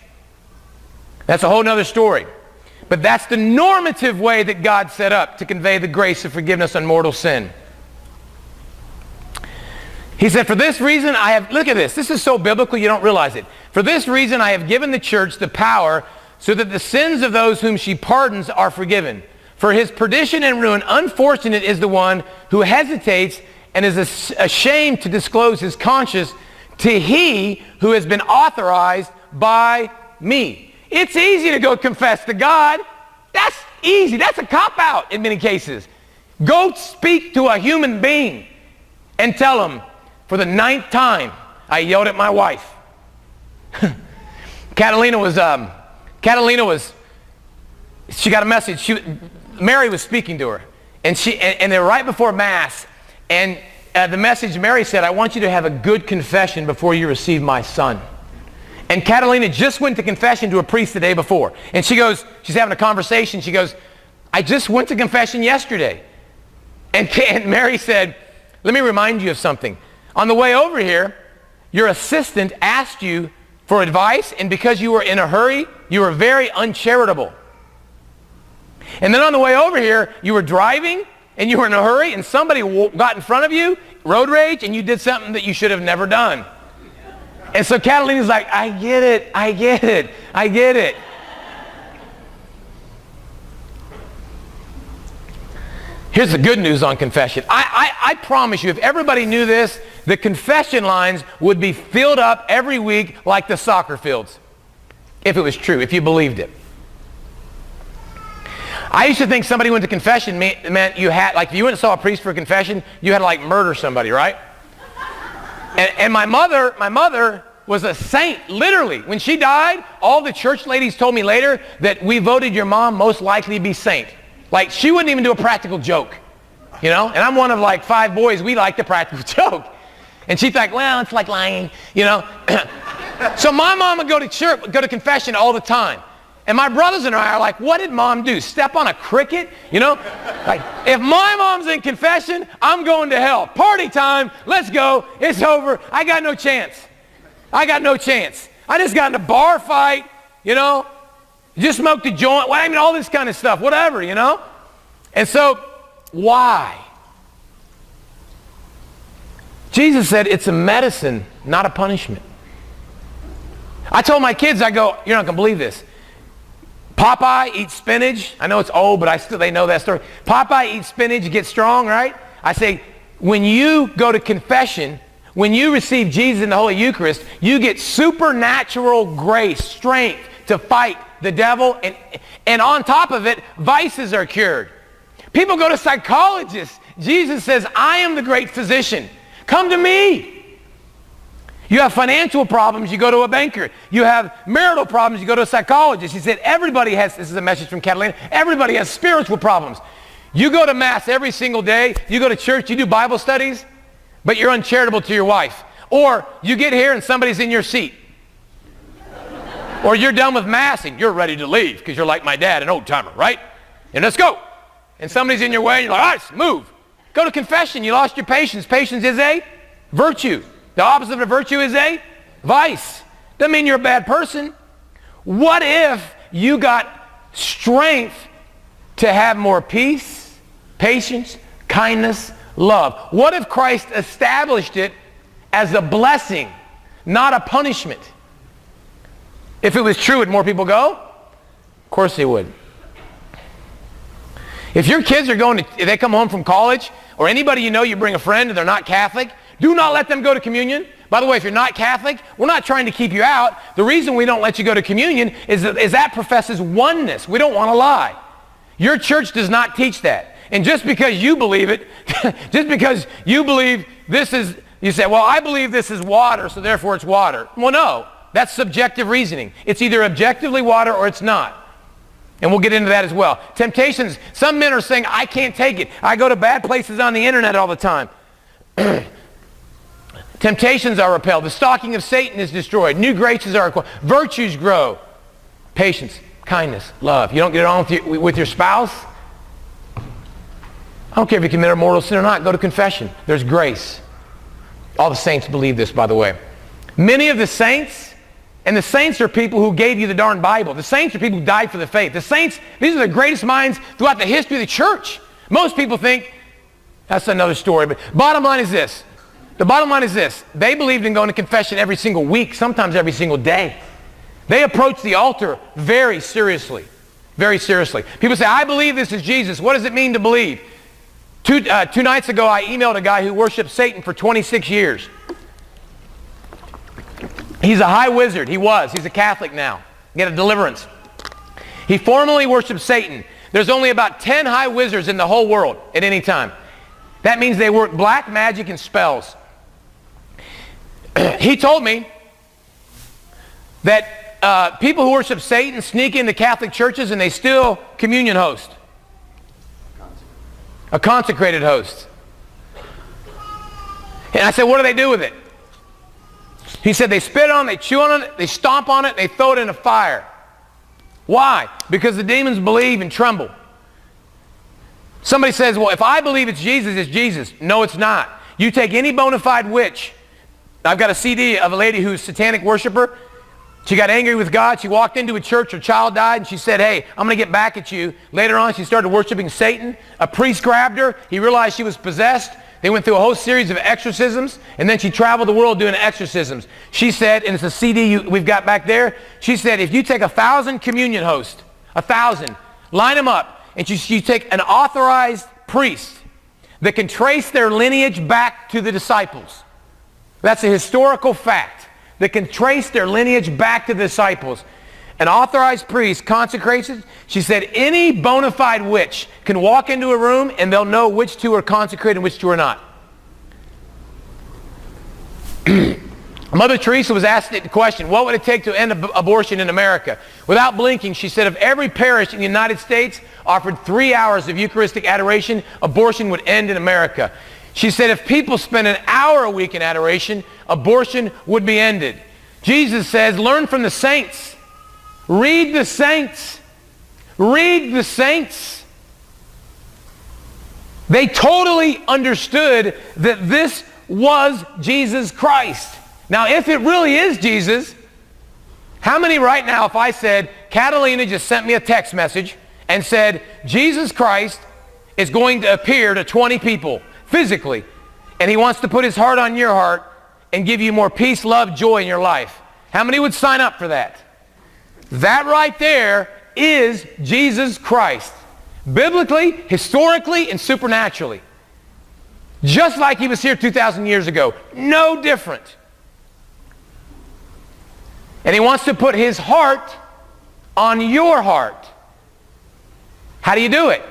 That's a whole other story. But that's the normative way that God set up to convey the grace of forgiveness on mortal sin. He said, for this reason I have, look at this. This is so biblical you don't realize it. For this reason I have given the church the power so that the sins of those whom she pardons are forgiven. For his perdition and ruin, unfortunate is the one who hesitates and is ashamed to disclose his conscience to he who has been authorized by me. It's easy to go confess to God. That's easy. That's a cop-out in many cases. Go speak to a human being and tell him, for the 9th time, I yelled at my wife. Catalina was, she got a message. Mary was speaking to her. And they were right before Mass. And the message Mary said, I want you to have a good confession before you receive my son. And Catalina just went to confession to a priest the day before. And she goes, she's having a conversation. She goes, I just went to confession yesterday. And Mary said, let me remind you of something. On the way over here, your assistant asked you for advice, and because you were in a hurry, you were very uncharitable. And then on the way over here, you were driving, and you were in a hurry, and somebody got in front of you, road rage, and you did something that you should have never done. And so Catalina's like, I get it, I get it, I get it. Here's the good news on confession. I promise you, if everybody knew this, the confession lines would be filled up every week like the soccer fields. If it was true, if you believed it. I used to think somebody went to confession meant you had, like if you went and saw a priest for a confession, you had to like murder somebody, right? And my mother was a saint, literally. When she died, all the church ladies told me later that we voted your mom most likely to be saint. Like, she wouldn't even do a practical joke, you know? And I'm one of like 5 boys, we like the practical joke. And she'd think, well, it's like lying, you know? So my mom would go to church, go to confession all the time. And my brothers and I are like, what did mom do? Step on a cricket? You know? Like, if my mom's in confession, I'm going to hell. Party time, let's go, it's over. I got no chance. I got no chance. I just got in a bar fight, you know? Just smoked a joint, well, I mean, all this kind of stuff, whatever, you know? And so, why? Jesus said it's a medicine, not a punishment. I told my kids, I go, you're not going to believe this. Popeye eats spinach. I know it's old, but they know that story. Popeye eats spinach, get strong, right? I say, when you go to confession, when you receive Jesus in the Holy Eucharist, you get supernatural grace, strength to fight the devil, and on top of it, vices are cured. People go to psychologists Jesus says, I am the great physician. Come to me. You have financial problems, you go to a banker. You have marital problems, you go to a psychologist. He said everybody has, this is a message from Catalina, everybody has spiritual problems. You go to Mass every single day, you go to church, you do Bible studies, but you're uncharitable to your wife. Or you get here and somebody's in your seat. Or you're done with Mass and you're ready to leave because you're like my dad, an old timer, right? And let's go. And somebody's in your way and you're like, all right, move. Go to confession, you lost your patience. Patience is a virtue. The opposite of virtue is a vice. Doesn't mean you're a bad person. What if you got strength to have more peace, patience, kindness, love? What if Christ established it as a blessing, not a punishment? If it was true, would more people go? Of course they would. If your kids are if they come home from college, or anybody you know, you bring a friend and they're not Catholic, do not let them go to communion. By the way, if you're not Catholic, we're not trying to keep you out. The reason we don't let you go to communion is that professes oneness. We don't want to lie. Your church does not teach that. And just because you believe it, just because you believe this is, you say, well, I believe this is water, so therefore it's water. Well, no, that's subjective reasoning. It's either objectively water or it's not. And we'll get into that as well. Temptations, some men are saying, I can't take it. I go to bad places on the internet all the time. Temptations are repelled. The stalking of Satan is destroyed. New graces are acquired. Virtues grow. Patience, kindness, love. You don't get it on with your spouse? I don't care if you commit a mortal sin or not. Go to confession. There's grace. All the saints believe this, by the way. Many of the saints, and the saints are people who gave you the darn Bible. The saints are people who died for the faith. The saints, these are the greatest minds throughout the history of the church. Most people think, that's another story, but bottom line is this. The bottom line is this. They believed in going to confession every single week, sometimes every single day. They approached the altar very seriously. Very seriously. People say, I believe this is Jesus. What does it mean to believe? Two nights ago, I emailed a guy who worshiped Satan for 26 years. He's a high wizard. He was. He's a Catholic now. He had a deliverance. He formerly worshiped Satan. There's only about 10 high wizards in the whole world at any time. That means they work black magic and spells. He told me that people who worship Satan sneak into Catholic churches and they steal communion host. A consecrated host. And I said, what do they do with it? He said they spit on it, they chew on it, they stomp on it, they throw it in a fire. Why? Because the demons believe and tremble. Somebody says, well, if I believe it's Jesus. No, it's not. You take any bona fide witch. I've got a CD of a lady who's a satanic worshiper. She got angry with God. She walked into a church. Her child died, and she said, hey, I'm going to get back at you. Later on, she started worshiping Satan. A priest grabbed her. He realized she was possessed. They went through a whole series of exorcisms, and then she traveled the world doing exorcisms. She said, and it's a CD we've got back there, she said, if you take 1,000 communion hosts, 1,000, line them up, and you take an authorized priest that can trace their lineage back to the disciples. That's a historical fact. That can trace their lineage back to the disciples. An authorized priest consecrates it. She said any bona fide witch can walk into a room and they'll know which two are consecrated and which two are not. Mother Teresa was asked the question, what would it take to end abortion in America? Without blinking, she said if every parish in the United States offered 3 hours of Eucharistic adoration, abortion would end in America. She said if people spent an hour a week in adoration, abortion would be ended. Jesus says, learn from the saints. Read the saints. Read the saints. They totally understood that this was Jesus Christ. Now, if it really is Jesus, how many right now, if I said, Catalina just sent me a text message and said, Jesus Christ is going to appear to 20 people physically, and he wants to put his heart on your heart and give you more peace, love, joy in your life. How many would sign up for that? That right there is Jesus Christ. Biblically, historically, and supernaturally. Just like he was here 2,000 years ago. No different. And he wants to put his heart on your heart. How do you do it?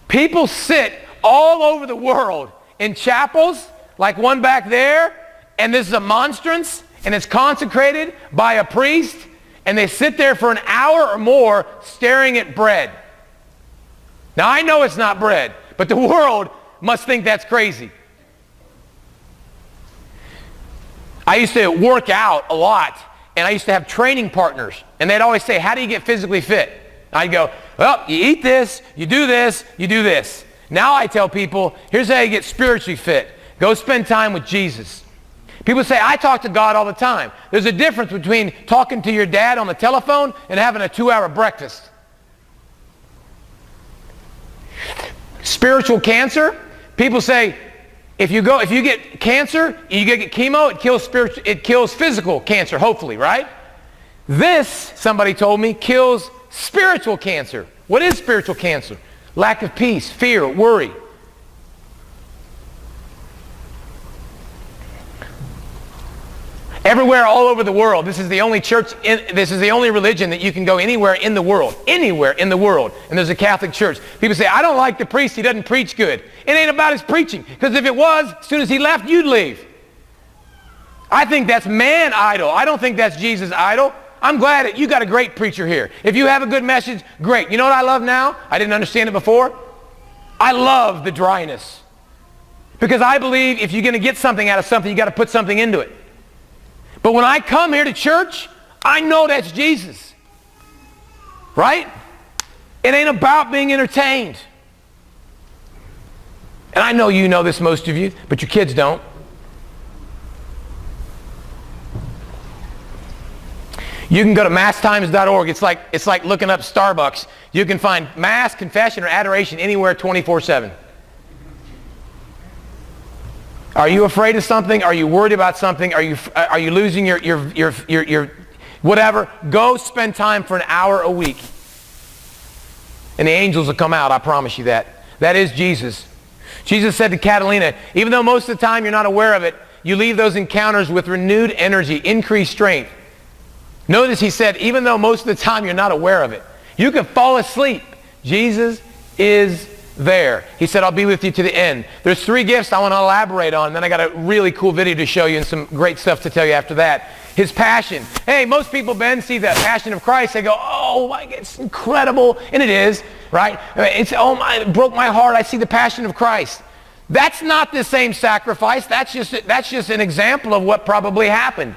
People sit all over the world in chapels, like one back there, and this is a monstrance, and it's consecrated by a priest, and they sit there for an hour or more staring at bread. Now, I know it's not bread, but the world must think that's crazy. I used to work out a lot, and I used to have training partners, and they'd always say, how do you get physically fit? I'd go, well, you eat this, you do this, you do this. Now I tell people, here's how you get spiritually fit. Go spend time with Jesus. People say, I talk to God all the time. There's a difference between talking to your dad on the telephone and having a 2-hour breakfast. Spiritual cancer, people say, if you get cancer, you get chemo, it kills physical cancer, hopefully, right? This, somebody told me, kills spiritual cancer. What is spiritual cancer? Lack of peace, fear, worry. Everywhere, all over the world, this is the only church, this is the only religion that you can go anywhere in the world, and there's a Catholic church. People say, I don't like the priest, he doesn't preach good. It ain't about his preaching, because if it was, as soon as he left, you'd leave. I think that's man idol. I don't think that's Jesus idol. I'm glad that you got a great preacher here. If you have a good message, great. You know what I love now? I didn't understand it before. I love the dryness. Because I believe if you're going to get something out of something, you got to put something into it. But when I come here to church, I know that's Jesus. Right? It ain't about being entertained. And I know you know this, most of you, but your kids don't. You can go to masstimes.org. It's like looking up Starbucks. You can find mass, confession, or adoration anywhere 24/7. Are you afraid of something? Are you worried about something? Are you losing your whatever? Go spend time for an hour a week. And the angels will come out, I promise you that. That is Jesus. Jesus said to Catalina, even though most of the time you're not aware of it, you leave those encounters with renewed energy, increased strength. Notice he said, even though most of the time you're not aware of it, you can fall asleep. Jesus is there. He said, I'll be with you to the end. There's 3 gifts I want to elaborate on, and then I got a really cool video to show you and some great stuff to tell you after that. His passion. Hey, most people, Ben, see the Passion of Christ. They go, oh, my, it's incredible. And it is, right? It's, oh, my, it broke my heart. I see the Passion of Christ. That's not the same sacrifice. That's just an example of what probably happened.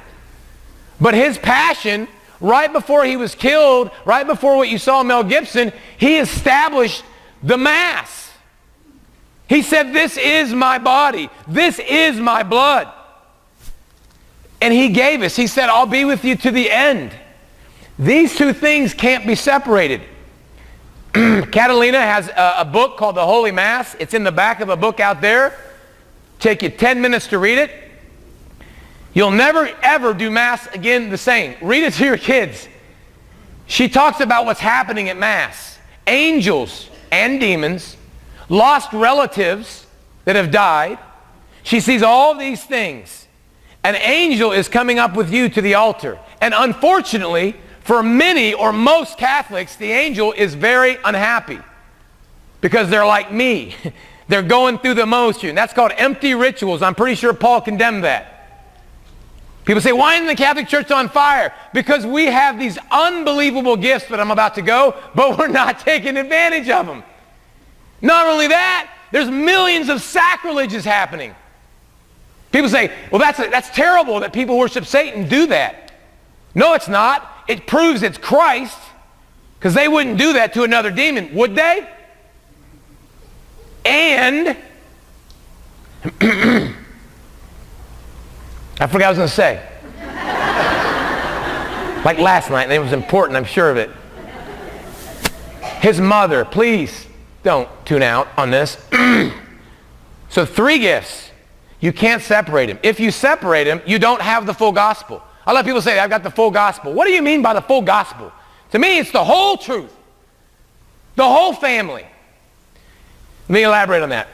But his passion, right before he was killed, right before what you saw in Mel Gibson, he established the Mass. He said, this is my body. This is my blood. And he gave us. He said, I'll be with you to the end. These 2 things can't be separated. Catalina has a book called The Holy Mass. It's in the back of a book out there. Take you 10 minutes to read it. You'll never, ever do Mass again the same. Read it to your kids. She talks about what's happening at Mass. Angels and demons, lost relatives that have died. She sees all these things. An angel is coming up with you to the altar. And unfortunately, for many or most Catholics, the angel is very unhappy because they're like me. They're going through the motion. That's called empty rituals. I'm pretty sure Paul condemned that. People say, why isn't the Catholic Church on fire? Because we have these unbelievable gifts that I'm about to go, but we're not taking advantage of them. Not only that, there's millions of sacrileges happening. People say, well, that's terrible that people worship Satan. Do that. No, it's not. It proves it's Christ, because they wouldn't do that to another demon, would they? And I forgot what I was going to say. Like last night, and it was important, I'm sure of it. His mother, please don't tune out on this. So 3 gifts. You can't separate them. If you separate them, you don't have the full gospel. I let people say, I've got the full gospel. What do you mean by the full gospel? To me, it's the whole truth. The whole family. Let me elaborate on that.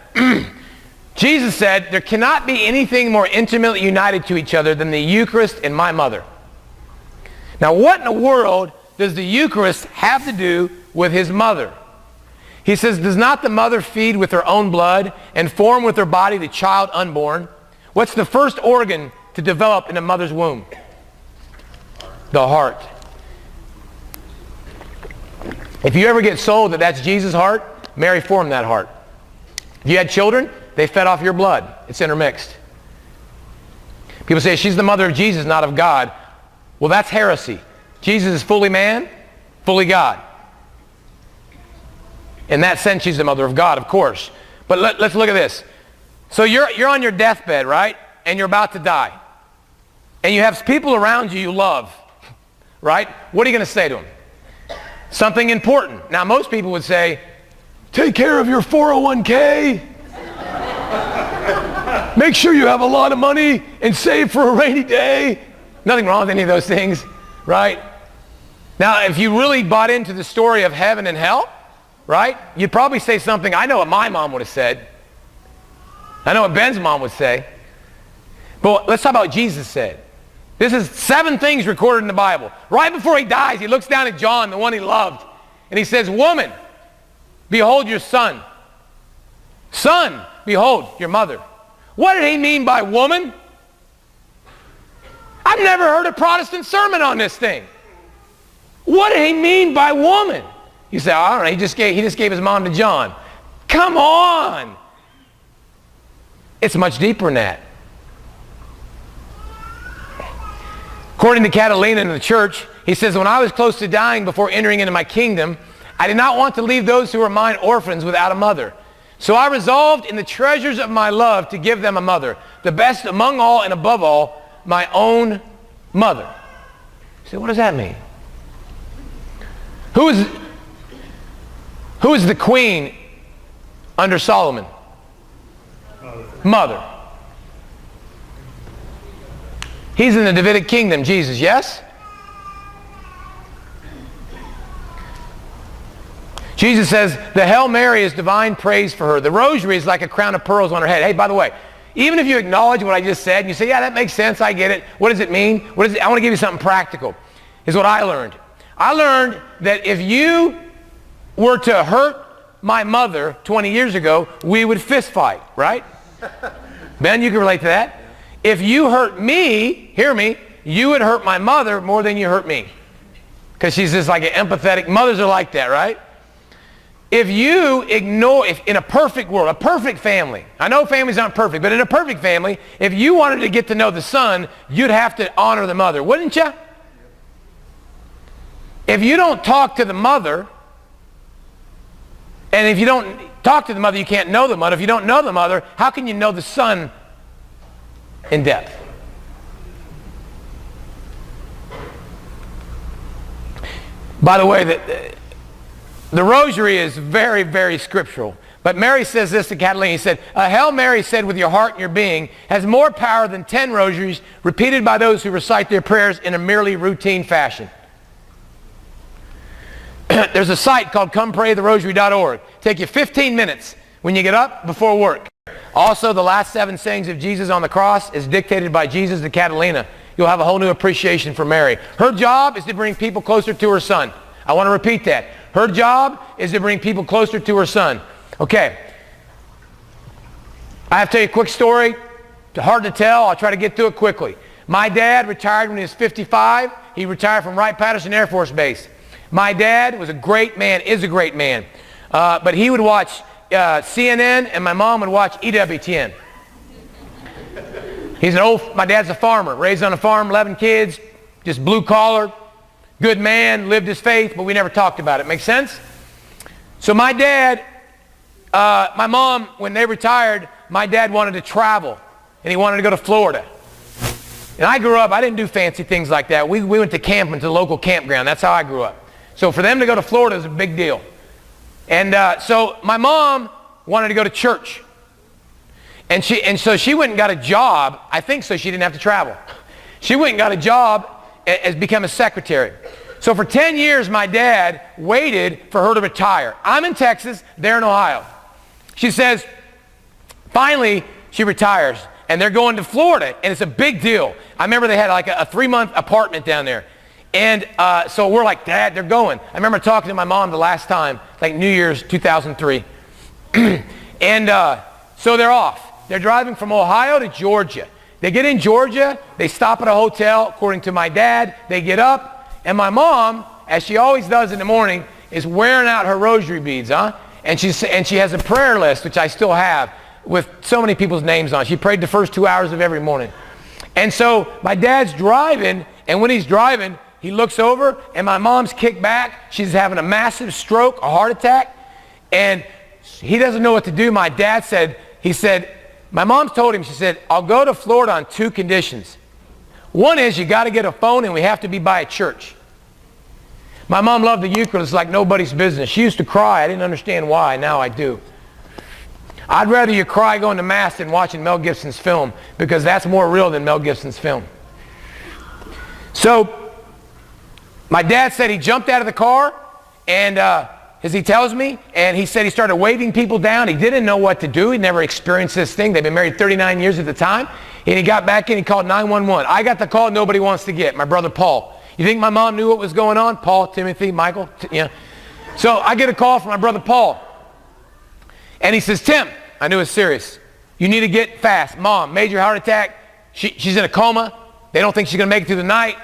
Jesus said, there cannot be anything more intimately united to each other than the Eucharist and my mother. Now, what in the world does the Eucharist have to do with his mother? He says, does not the mother feed with her own blood and form with her body the child unborn? What's the first organ to develop in a mother's womb? The heart. If you ever get sold that that's Jesus' heart, Mary formed that heart. If you had children, they fed off your blood. It's intermixed. People say she's the mother of Jesus, not of God. Well, that's heresy. Jesus is fully man, fully God. In that sense, she's the mother of God, of course. But let's look at this. So you're on your deathbed, right? And you're about to die. And you have people around you love, right? What are you going to say to them? Something important. Now, most people would say, take care of your 401k. Make sure you have a lot of money and save for a rainy day. Nothing wrong with any of those things, right? Now, if you really bought into the story of heaven and hell, right, you'd probably say something, I know what my mom would have said. I know what Ben's mom would say. But let's talk about what Jesus said. This is 7 things recorded in the Bible. Right before he dies, he looks down at John, the one he loved, and he says, woman, behold your son. Son, behold your mother. What did he mean by woman? I've never heard a Protestant sermon on this thing. What did he mean by woman? You say, I don't know, he just gave his mom to John. Come on! It's much deeper than that. According to Catalina in the church, he says, when I was close to dying before entering into my kingdom, I did not want to leave those who were mine orphans without a mother. So I resolved in the treasures of my love to give them a mother, the best among all and above all, my own mother. You say, what does that mean? Who is the queen under Solomon? Mother. He's in the Davidic kingdom, Jesus, yes? Jesus says, the Hail Mary is divine praise for her. The rosary is like a crown of pearls on her head. Hey, by the way, even if you acknowledge what I just said, and you say, yeah, that makes sense, I get it. What does it mean? I want to give you something practical. Here's what I learned. I learned that if you were to hurt my mother 20 years ago, we would fist fight, right? Ben, you can relate to that. If you hurt me, hear me, you would hurt my mother more than you hurt me. Because she's just like an empathetic, mothers are like that, right? If you ignore, if in a perfect world, a perfect family, I know families aren't perfect, but in a perfect family, if you wanted to get to know the son, you'd have to honor the mother, wouldn't you? If you don't talk to the mother, and if you don't talk to the mother, you can't know the mother. If you don't know the mother, how can you know the son in depth? By the way, the rosary is very, very scriptural. But Mary says this to Catalina. He said, a Hail Mary said with your heart and your being has more power than 10 rosaries repeated by those who recite their prayers in a merely routine fashion. There's a site called ComePrayTheRosary.org. Take you 15 minutes when you get up before work. Also, the last 7 sayings of Jesus on the cross is dictated by Jesus to Catalina. You'll have a whole new appreciation for Mary. Her job is to bring people closer to her son. I want to repeat that. Her job is to bring people closer to her son. Okay. I have to tell you a quick story. It's hard to tell. I'll try to get through it quickly. My dad retired when he was 55. He retired from Wright-Patterson Air Force Base. My dad was a great man, is a great man. But he would watch CNN, and my mom would watch EWTN. My dad's a farmer, raised on a farm, 11 kids, just blue collar, good man, lived his faith, but we never talked about it. Make sense? So my dad, my mom, when they retired, my dad wanted to travel, and he wanted to go to Florida. And I grew up, I didn't do fancy things like that. We went to camping to the local campground. That's how I grew up. So for them to go to Florida was a big deal. And so my mom wanted to go to church. And so she went and got a job, I think so she didn't have to travel. She went and got a job as become a secretary. So for 10 years, my dad waited for her to retire. I'm in Texas, they're in Ohio. She says, finally, she retires, and they're going to Florida, and it's a big deal. I remember they had like a 3-month apartment down there. And so we're like, Dad, they're going. I remember talking to my mom the last time, like New Year's 2003. And so they're off. They're driving from Ohio to Georgia. They get in Georgia. They stop at a hotel. According to my dad, they get up. And my mom, as she always does in the morning, is wearing out her rosary beads, And she has a prayer list, which I still have, with so many people's names on. She prayed the first 2 hours of every morning. And so my dad's driving, and when he's driving, he looks over, and my mom's kicked back. She's having a massive stroke, a heart attack, and he doesn't know what to do. My dad said, my mom told him, she said, I'll go to Florida on 2 conditions. One is you got to get a phone, and we have to be by a church. My mom loved the Eucharist like nobody's business. She used to cry. I didn't understand why. Now I do. I'd rather you cry going to Mass than watching Mel Gibson's film, because that's more real than Mel Gibson's film. So my dad said he jumped out of the car, and as he tells me, and he said he started waving people down. He didn't know what to do. He never experienced this thing. They've been married 39 years at the time. And he got back in, he called 911. I got the call nobody wants to get, my brother Paul. You think my mom knew what was going on? Paul, Timothy, Michael, So I get a call from my brother Paul. And he says, Tim, I knew it was serious. You need to get fast. Mom, major heart attack. She's in a coma. They don't think she's going to make it through the night.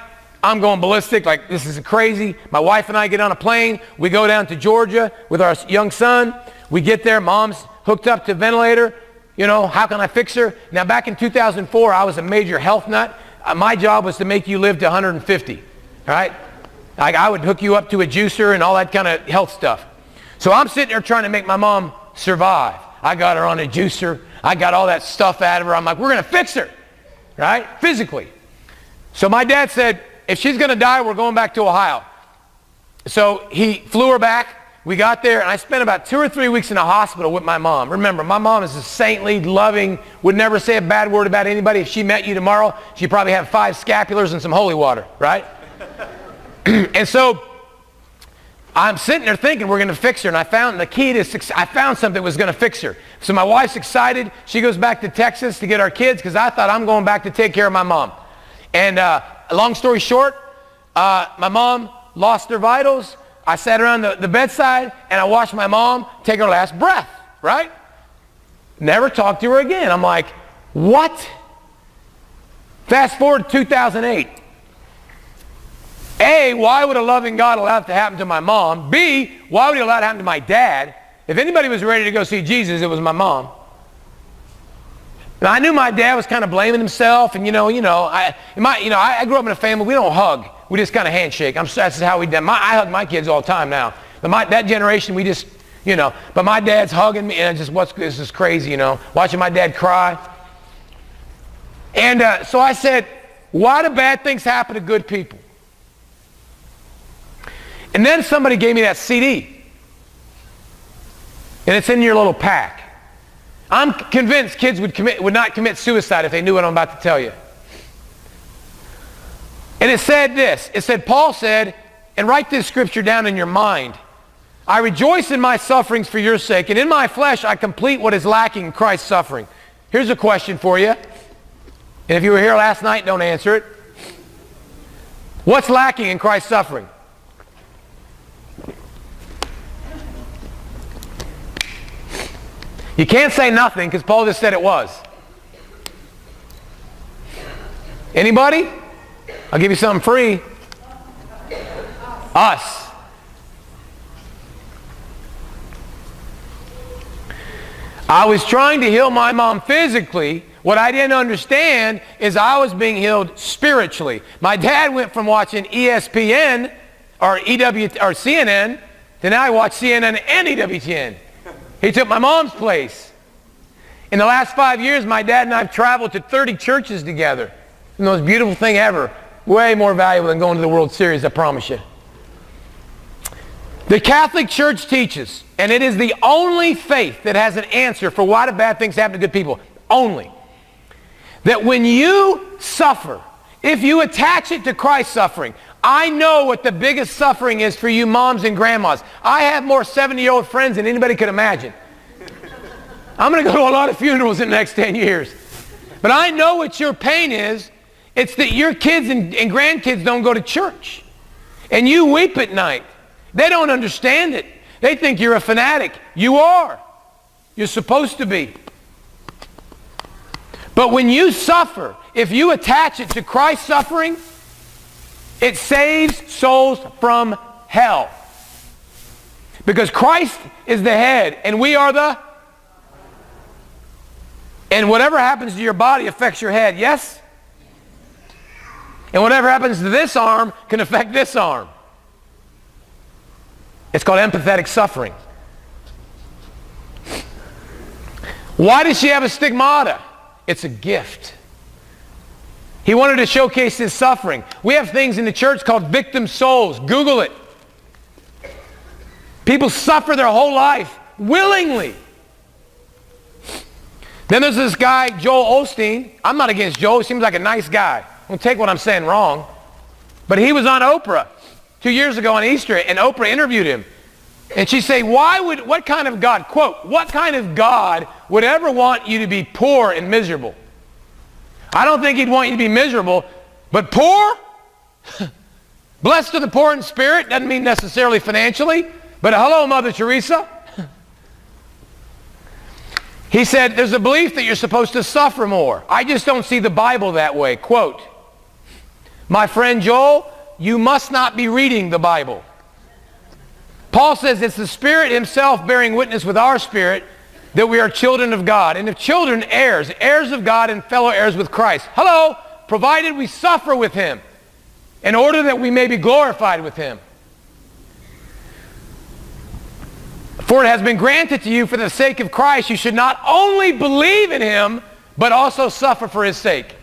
I'm going ballistic, like this is crazy. My wife and I get on a plane. We go down to Georgia with our young son. We get there. Mom's hooked up to a ventilator. How can I fix her? Now, back in 2004, I was a major health nut. My job was to make you live to 150, all right? Like I would hook you up to a juicer and all that kind of health stuff. So I'm sitting there trying to make my mom survive. I got her on a juicer. I got all that stuff out of her. I'm like, we're going to fix her, right? Physically. So my dad said, if she's going to die, we're going back to Ohio. So he flew her back. We got there, and I spent about 2 or 3 weeks in a hospital with my mom. Remember, my mom is a saintly, loving, would never say a bad word about anybody. If she met you tomorrow, she'd probably have 5 scapulars and some holy water, right? And so I'm sitting there thinking we're going to fix her, and I found something that was going to fix her. So my wife's excited. She goes back to Texas to get our kids because I thought I'm going back to take care of my mom. And long story short, my mom lost her vitals. I sat around the bedside and I watched my mom take her last breath, right? Never talked to her again. I'm like, what? Fast forward to 2008. A, why would a loving God allow it to happen to my mom? B, why would he allow it to happen to my dad? If anybody was ready to go see Jesus, it was my mom. And I knew my dad was kind of blaming himself, and I grew up in a family, we don't hug. We just kind of handshake. That's how we did. I hug my kids all the time now. But that generation, we just, but my dad's hugging me, and this is crazy, watching my dad cry. And so I said, why do bad things happen to good people? And then somebody gave me that CD. And it's in your little pack. I'm convinced kids would not commit suicide if they knew what I'm about to tell you. And it said this. It said, Paul said, and write this scripture down in your mind. I rejoice in my sufferings for your sake, and in my flesh I complete what is lacking in Christ's suffering. Here's a question for you. And if you were here last night, don't answer it. What's lacking in Christ's suffering? You can't say nothing because Paul just said it was. Anybody? I'll give you something free. Us. I was trying to heal my mom physically. What I didn't understand is I was being healed spiritually. My dad went from watching ESPN or CNN to now I watch CNN and EWTN. He took my mom's place. In the last 5 years, my dad and I have traveled to 30 churches together. The most beautiful thing ever. Way more valuable than going to the World Series, I promise you. The Catholic Church teaches, and it is the only faith that has an answer for why do bad things happen to good people. Only. That when you suffer, if you attach it to Christ's suffering, I know what the biggest suffering is for you moms and grandmas. I have more 70-year-old friends than anybody could imagine. I'm going to go to a lot of funerals in the next 10 years. But I know what your pain is. It's that your kids and grandkids don't go to church. And you weep at night. They don't understand it. They think you're a fanatic. You are. You're supposed to be. But when you suffer, if you attach it to Christ's suffering, it saves souls from hell. Because Christ is the head and we are the... And whatever happens to your body affects your head, yes? And whatever happens to this arm can affect this arm. It's called empathetic suffering. Why does she have a stigmata? It's a gift. He wanted to showcase his suffering. We have things in the church called victim souls. Google it. People suffer their whole life willingly. Then there's this guy, Joel Osteen. I'm not against Joel. He seems like a nice guy. Don't take what I'm saying wrong. But he was on Oprah 2 years ago on Easter, and Oprah interviewed him. And she said, what kind of God, quote, what kind of God would ever want you to be poor and miserable? I don't think he'd want you to be miserable, but poor? Blessed are the poor in spirit, doesn't mean necessarily financially, but hello, Mother Teresa. He said, there's a belief that you're supposed to suffer more. I just don't see the Bible that way. Quote, my friend Joel, you must not be reading the Bible. Paul says it's the Spirit himself bearing witness with our spirit that we are children of God. And if children, heirs, heirs of God and fellow heirs with Christ. Hello, provided we suffer with him in order that we may be glorified with him. For it has been granted to you for the sake of Christ, you should not only believe in him, but also suffer for his sake.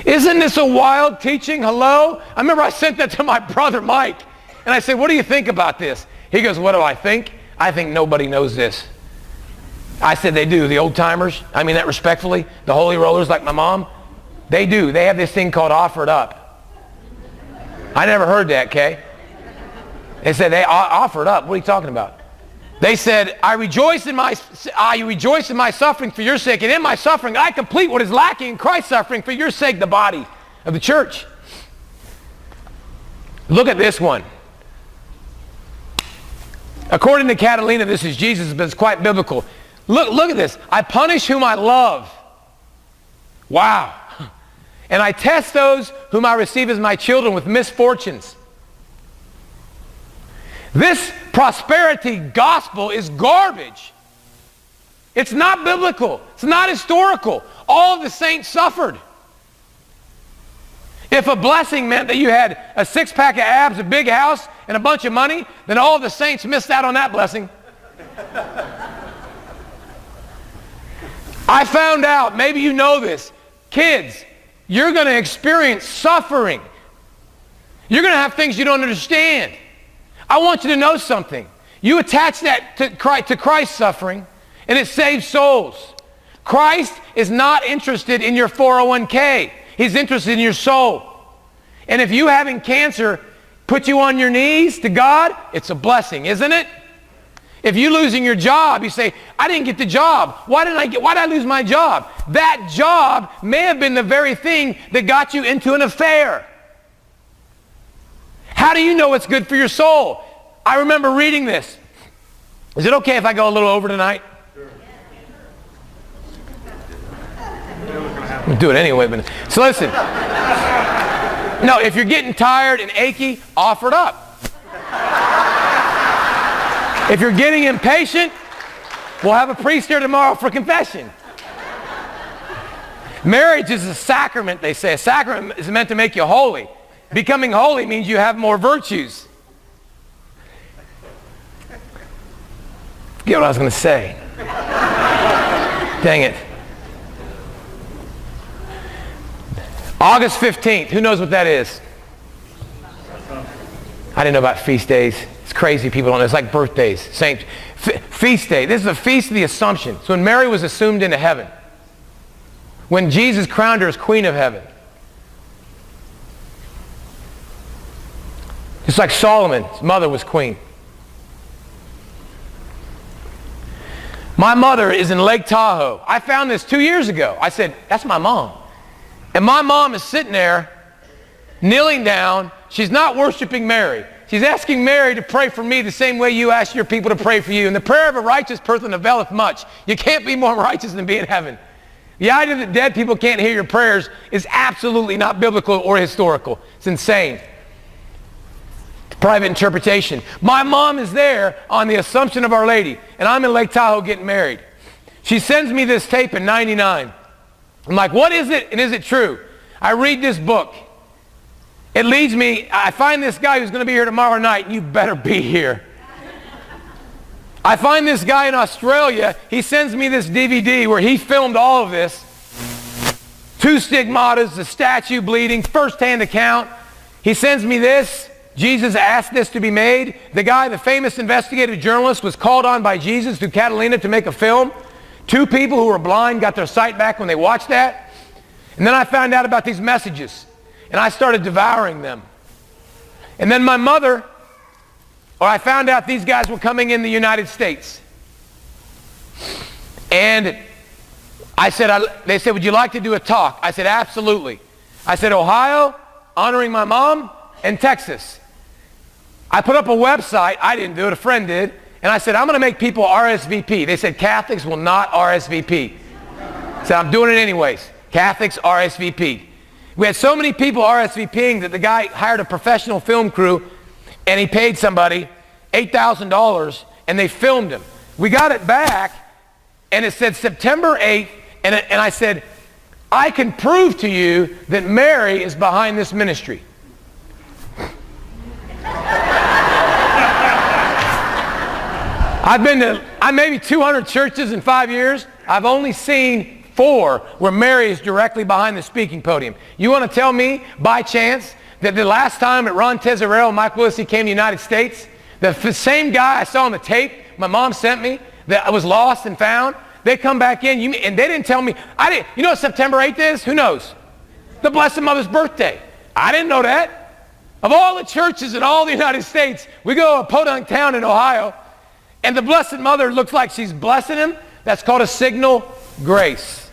Isn't this a wild teaching? Hello? I remember I sent that to my brother Mike, and I said, what do you think about this? He goes, what do I think? I think nobody knows this. I said, they do. The old timers, I mean that respectfully, the holy rollers like my mom, they do. They have this thing called offered up. I never heard that, Kay. They said they offered up. What are you talking about? They said, I rejoice in my suffering for your sake, and in my suffering I complete what is lacking in Christ's suffering for your sake, the body of the church. Look at this one. According to Catalina, this is Jesus, but it's quite biblical. Look at this. I punish whom I love. Wow. And I test those whom I receive as my children with misfortunes. This prosperity gospel is garbage. It's not biblical. It's not historical. All of the saints suffered. If a blessing meant that you had a six-pack of abs, a big house, and a bunch of money, then all of the saints missed out on that blessing. I found out, maybe you know this, kids, you're going to experience suffering. You're going to have things you don't understand. I want you to know something. You attach that to Christ's suffering, and it saves souls. Christ is not interested in your 401k. He's interested in your soul. And if you having cancer put you on your knees to God, it's a blessing, isn't it? If you losing your job, you say, I didn't get the job. Why did I lose my job? That job may have been the very thing that got you into an affair. How do you know it's good for your soul? I remember reading this. Is it okay if I go a little over tonight? Sure. I'm going to do it anyway. But, so listen. No, if you're getting tired and achy, offer it up. If you're getting impatient, we'll have a priest here tomorrow for confession. Marriage is a sacrament, they say. A sacrament is meant to make you holy. Becoming holy means you have more virtues. Forget what I was going to say. Dang it. August 15th. Who knows what that is? I didn't know about feast days. It's crazy people don't know. It's like birthdays. Saint feast day. This is a feast of the Assumption. So when Mary was assumed into heaven. When Jesus crowned her as Queen of Heaven. Just like Solomon's mother was queen. My mother is in Lake Tahoe. I found this 2 years ago. I said, that's my mom. And my mom is sitting there kneeling down. She's not worshiping Mary. She's asking Mary to pray for me the same way you ask your people to pray for you. And the prayer of a righteous person availeth much. You can't be more righteous than be in heaven. The idea that dead people can't hear your prayers is absolutely not biblical or historical. It's insane. Private interpretation. My mom is there on the Assumption of Our Lady, and I'm in Lake Tahoe getting married. She sends me this tape in '99. I'm like, what is it, and is it true? I read this book. It leads me, I find this guy who's going to be here tomorrow night, and you better be here. I find this guy in Australia. He sends me this DVD where he filmed all of this. 2 stigmatas, the statue bleeding, first-hand account. He sends me this. Jesus asked this to be made. The guy, the famous investigative journalist, was called on by Jesus through Catalina to make a film. 2 people who were blind got their sight back when they watched that. And then I found out about these messages, and I started devouring them. And then my mother, or I found out these guys were coming in the United States. And I said, they said, would you like to do a talk? I said, absolutely. I said, Ohio, honoring my mom, and Texas. I put up a website. I didn't do it, a friend did. And I said, I'm going to make people RSVP. They said, Catholics will not RSVP. I said, I'm doing it anyways. Catholics RSVP. We had so many people RSVPing that the guy hired a professional film crew, and he paid somebody $8,000, and they filmed him. We got it back, and it said September 8th, and I said, I can prove to you that Mary is behind this ministry. I've been to maybe 200 churches in 5 years. I've only seen 4 where Mary is directly behind the speaking podium. You want to tell me, by chance, that the last time that Ron Tesorero and Mike Willissey came to the United States, the same guy I saw on the tape my mom sent me that I was lost and found, they come back in, and they didn't tell me. You know what September 8th is? Who knows? The Blessed Mother's birthday. I didn't know that. Of all the churches in all the United States, we go to a podunk town in Ohio, and the Blessed Mother looks like she's blessing him. That's called a signal grace.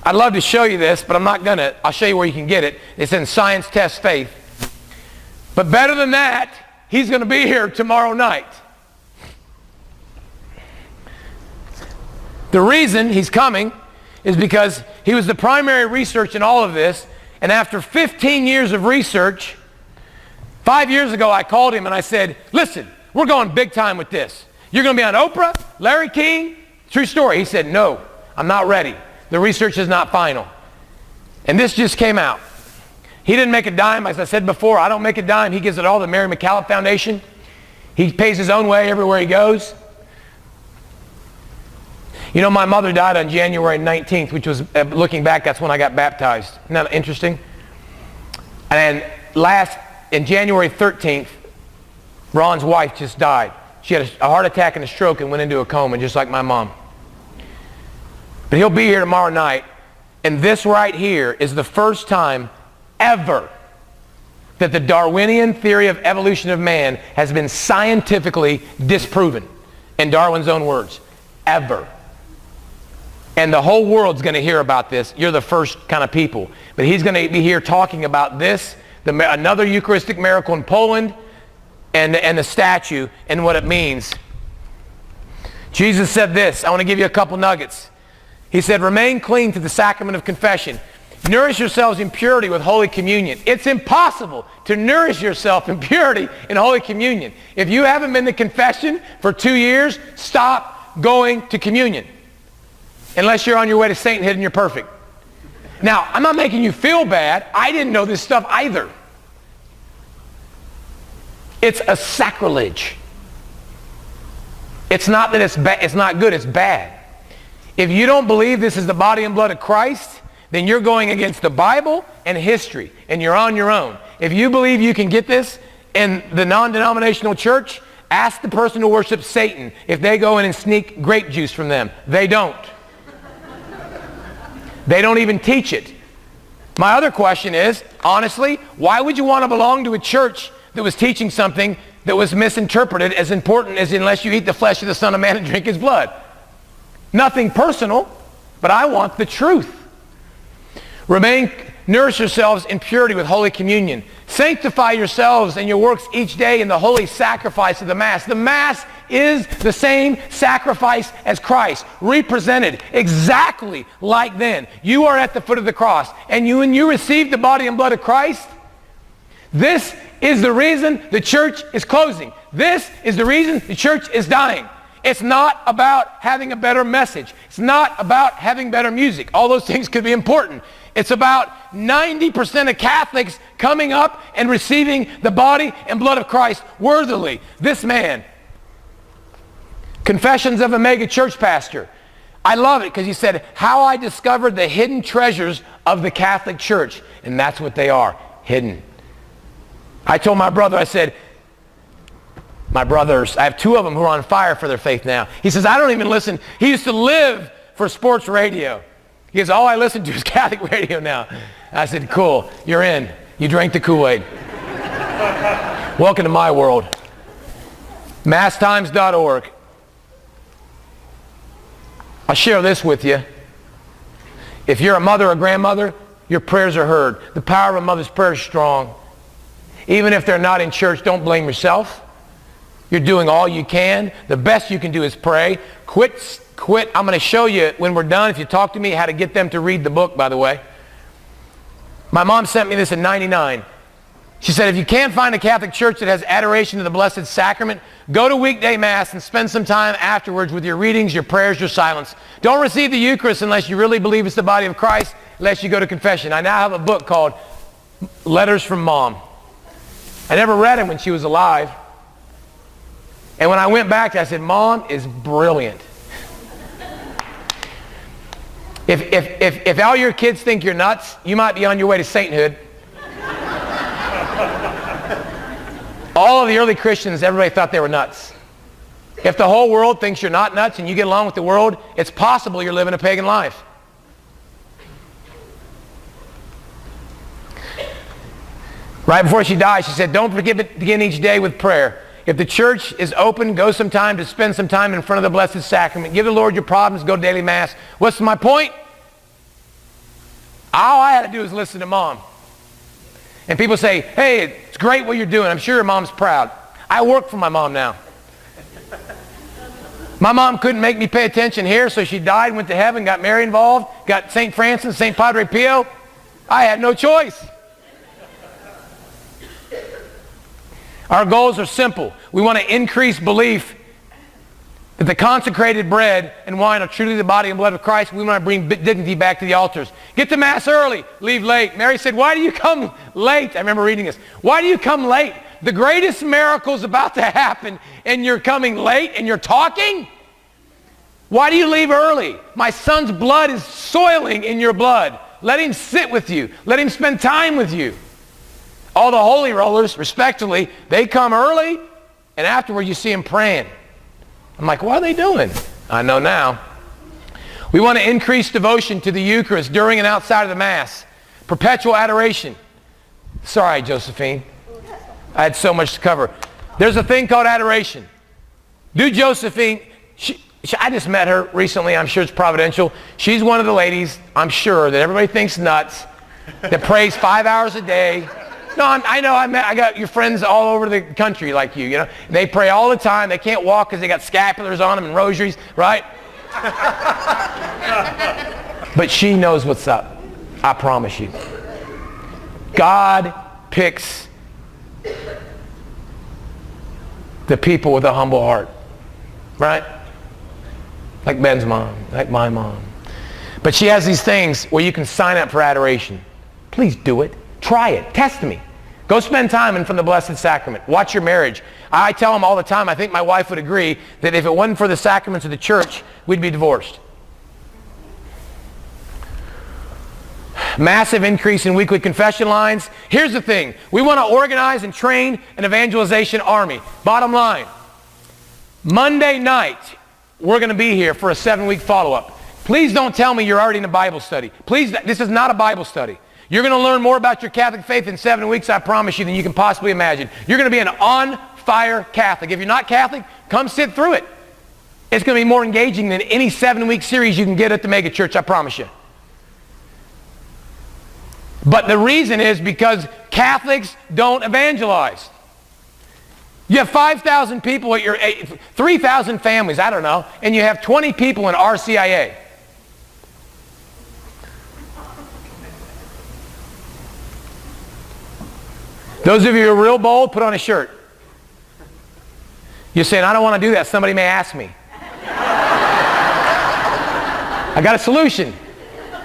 I'd love to show you this, but I'm not going to. I'll show you where you can get it. It's in Science Test Faith. But better than that, he's going to be here tomorrow night. The reason he's coming is because he was the primary research in all of this, and after 15 years of research, 5 years ago I called him and I said, listen, we're going big time with this. You're going to be on Oprah, Larry King, true story. He said, no, I'm not ready. The research is not final. And this just came out. He didn't make a dime. As I said before, I don't make a dime. He gives it all to the Mary McCallum Foundation. He pays his own way everywhere he goes. You know, my mother died on January 19th, which was, looking back, that's when I got baptized. Isn't that interesting? And in January 13th, Ron's wife just died. She had a heart attack and a stroke and went into a coma, just like my mom. But he'll be here tomorrow night, and this right here is the first time ever that the Darwinian theory of evolution of man has been scientifically disproven, in Darwin's own words, ever. And the whole world's going to hear about this. You're the first kind of people. But he's going to be here talking about this, another Eucharistic miracle in Poland, and the statue and what it means. Jesus said this. I want to give you a couple nuggets. He said, remain clean to the sacrament of confession. Nourish yourselves in purity with Holy Communion. It's impossible to nourish yourself in purity in Holy Communion. If you haven't been to confession for 2 years, stop going to communion. Unless you're on your way to sainthood and you're perfect. Now, I'm not making you feel bad. I didn't know this stuff either. It's a sacrilege. It's not that it's not good, it's bad. If you don't believe this is the body and blood of Christ, then you're going against the Bible and history, and you're on your own. If you believe you can get this in the non-denominational church, ask the person who worships Satan if they go in and sneak grape juice from them. They don't. They don't even teach it. My other question is, honestly, why would you want to belong to a church that was teaching something that was misinterpreted as important as unless you eat the flesh of the Son of Man and drink his blood? Nothing personal, but I want the truth. Remain Nourish yourselves in purity with Holy Communion. Sanctify yourselves and your works each day in the holy sacrifice of the Mass. The Mass is the same sacrifice as Christ, represented exactly like then. You are at the foot of the cross, and when you receive the body and blood of Christ, this is the reason the church is closing. This is the reason the church is dying. It's not about having a better message. It's not about having better music. All those things could be important. It's about 90% of Catholics coming up and receiving the body and blood of Christ worthily. This man, Confessions of a Mega Church Pastor. I love it because he said, how I discovered the hidden treasures of the Catholic Church. And that's what they are, hidden. I told my brother, I said, my brothers, I have two of them who are on fire for their faith now. He says, I don't even listen. He used to live for sports radio. He goes, all I listen to is Catholic radio now. I said, cool, you're in. You drank the Kool-Aid. Welcome to my world. Masstimes.org. I'll share this with you. If you're a mother or grandmother, your prayers are heard. The power of a mother's prayer is strong. Even if they're not in church, don't blame yourself. You're doing all you can. The best you can do is pray. Quit. I'm going to show you when we're done, if you talk to me, how to get them to read the book, by the way. My mom sent me this in '99. She said, if you can't find a Catholic church that has adoration of the Blessed Sacrament, go to weekday Mass and spend some time afterwards with your readings, your prayers, your silence. Don't receive the Eucharist unless you really believe it's the body of Christ, unless you go to confession. I now have a book called Letters from Mom. I never read it when she was alive. And when I went back, I said, Mom is brilliant. If all your kids think you're nuts, you might be on your way to sainthood. All of the early Christians, everybody thought they were nuts. If the whole world thinks you're not nuts and you get along with the world, it's possible you're living a pagan life. Right before she died, she said, don't forget to begin each day with prayer. If the church is open, go some time to spend some time in front of the Blessed Sacrament. Give the Lord your problems, go to daily Mass. What's my point? All I had to do was listen to Mom. And people say, hey, it's great what you're doing. I'm sure your mom's proud. I work for my mom now. My mom couldn't make me pay attention here, so she died, went to heaven, got Mary involved, got St. Francis, St. Padre Pio. I had no choice. Our goals are simple. We want to increase belief that the consecrated bread and wine are truly the body and blood of Christ. We want to bring dignity back to the altars. Get to Mass early, leave late. Mary said, why do you come late? I remember reading this. Why do you come late? The greatest miracle's about to happen and you're coming late and you're talking? Why do you leave early? My son's blood is soiling in your blood. Let him sit with you. Let him spend time with you. All the holy rollers, respectively, they come early, and afterward you see them praying. I'm like, what are they doing? I know now. We want to increase devotion to the Eucharist during and outside of the Mass. Perpetual adoration. Sorry, Josephine. I had so much to cover. There's a thing called adoration. Do Josephine, I just met her recently. I'm sure it's providential. She's one of the ladies, I'm sure, that everybody thinks nuts, that prays 5 hours a day. No, I know. I got your friends all over the country like you, you know. They pray all the time. They can't walk because they got scapulars on them and rosaries, right? But she knows what's up. I promise you. God picks the people with a humble heart, right? Like Ben's mom, like my mom. But she has these things where you can sign up for adoration. Please do it. Try it. Test me. Go spend time in front of the Blessed Sacrament. Watch your marriage. I tell them all the time, I think my wife would agree, that if it wasn't for the sacraments of the church, we'd be divorced. Massive increase in weekly confession lines. Here's the thing. We want to organize and train an evangelization army. Bottom line, Monday night, we're going to be here for a 7-week follow-up. Please don't tell me you're already in a Bible study. Please, this is not a Bible study. You're going to learn more about your Catholic faith in 7 weeks, I promise you, than you can possibly imagine. You're going to be an on-fire Catholic. If you're not Catholic, come sit through it. It's going to be more engaging than any 7-week series you can get at the mega church, I promise you. But the reason is because Catholics don't evangelize. You have 5,000 people at your, 3,000 families, I don't know, and you have 20 people in RCIA. Those of you who are real bold, put on a shirt. You're saying, I don't want to do that. Somebody may ask me. I got a solution.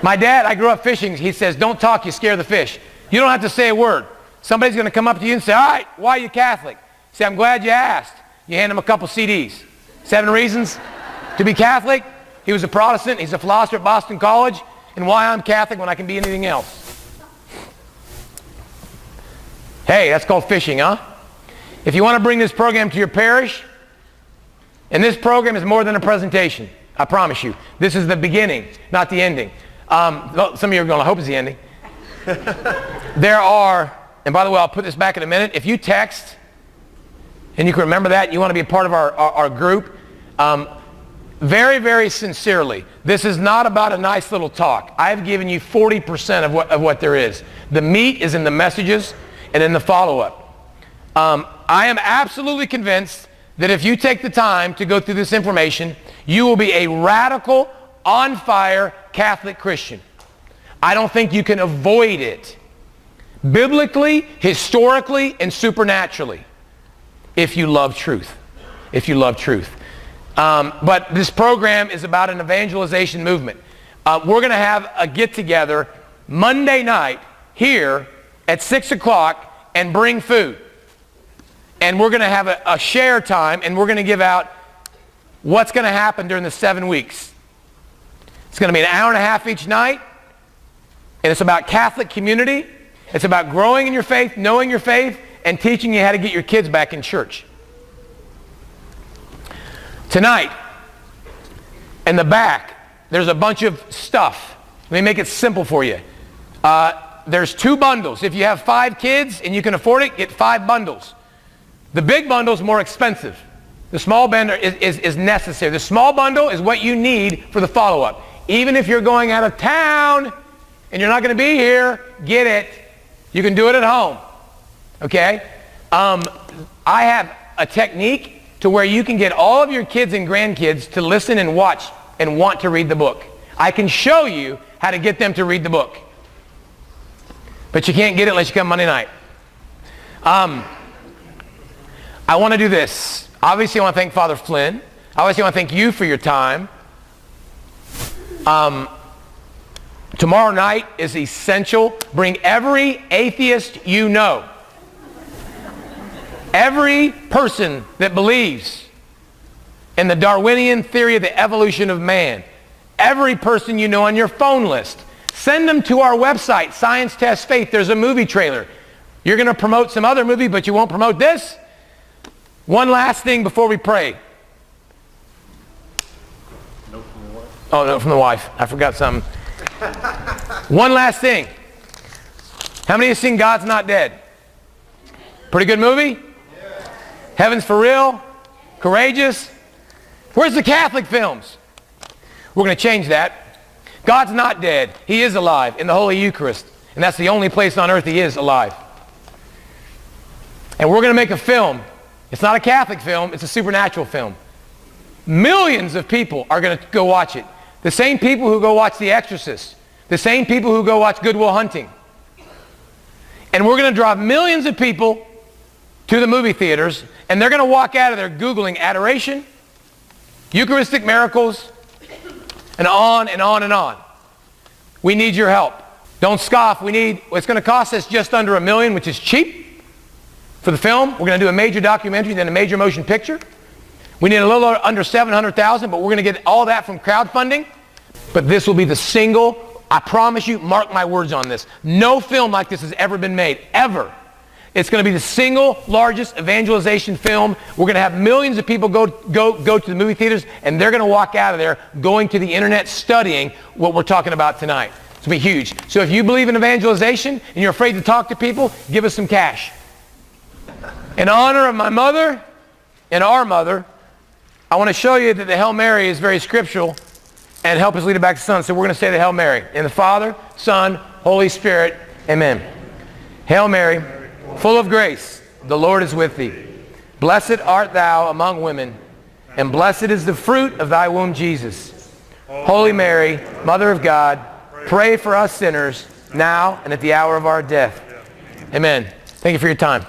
My dad, I grew up fishing. He says, don't talk, you scare the fish. You don't have to say a word. Somebody's going to come up to you and say, all right, why are you Catholic? Say, I'm glad you asked. You hand him a couple CDs. 7 reasons to be Catholic. He was a Protestant. He's a philosopher at Boston College. And why I'm Catholic when I can be anything else. Hey, that's called fishing, huh? If you want to bring this program to your parish, and this program is more than a presentation, I promise you. This is the beginning, not the ending. Some of you are going to hope it's the ending. There are, and by the way, I'll put this back in a minute. If you text, and you can remember that, and you want to be a part of our group, very, very sincerely, this is not about a nice little talk. I've given you 40% of what there is. The meat is in the messages and in the follow-up. I am absolutely convinced that if you take the time to go through this information, you will be a radical, on-fire Catholic Christian. I don't think you can avoid it. Biblically, historically, and supernaturally. If you love truth. If you love truth. But this program is about an evangelization movement. We're going to have a get-together Monday night here at 6 o'clock and bring food. And we're going to have a share time, and we're going to give out what's going to happen during the 7 weeks. It's going to be an hour and a half each night, and it's about Catholic community. It's about growing in your faith, knowing your faith, and teaching you how to get your kids back in church. Tonight, in the back, there's a bunch of stuff. Let me make it simple for you. There's 2 bundles. If you have 5 kids and you can afford it, get 5 bundles. The big bundle is more expensive. The small bundle is necessary. The small bundle is what you need for the follow-up. Even if you're going out of town and you're not going to be here, get it. You can do it at home. Okay? I have a technique to where you can get all of your kids and grandkids to listen and watch and want to read the book. I can show you how to get them to read the book. But you can't get it unless you come Monday night. I want to do this. Obviously, I want to thank Father Flynn. Obviously, I want to thank you for your time. Tomorrow night is essential. Bring every atheist you know. Every person that believes in the Darwinian theory of the evolution of man. Every person you know on your phone list. Send them to our website, Science Test Faith. There's a movie trailer. You're going to promote some other movie, but you won't promote this? One last thing before we pray. Note from the wife. Oh, no, from the wife. I forgot something. One last thing. How many have seen God's Not Dead? Pretty good movie? Yeah. Heaven's for Real? Courageous? Where's the Catholic films? We're going to change that. God's not dead. He is alive in the Holy Eucharist. And that's the only place on earth he is alive. And we're going to make a film. It's not a Catholic film, it's a supernatural film. Millions of people are going to go watch it. The same people who go watch The Exorcist. The same people who go watch Good Will Hunting. And we're going to draw millions of people to the movie theaters, and they're going to walk out of there Googling adoration, Eucharistic miracles, and on and on and on. We need your help. Don't scoff. It's going to cost us just under $1 million, which is cheap. For the film, we're going to do a major documentary, then a major motion picture. We need a little under $700,000, but we're going to get all that from crowdfunding. But this will be the single, I promise you, mark my words on this. No film like this has ever been made, ever. It's going to be the single largest evangelization film. We're going to have millions of people go to the movie theaters, and they're going to walk out of there going to the internet studying what we're talking about tonight. It's going to be huge. So if you believe in evangelization and you're afraid to talk to people, give us some cash. In honor of my mother and our mother, I want to show you that the Hail Mary is very scriptural and help us lead it back to the Son. So we're going to say the Hail Mary. In the Father, Son, Holy Spirit. Amen. Hail Mary, full of grace, the Lord is with thee. Blessed art thou among women, and blessed is the fruit of thy womb, Jesus. Holy Mary, Mother of God, pray for us sinners, now and at the hour of our death. Amen. Thank you for your time.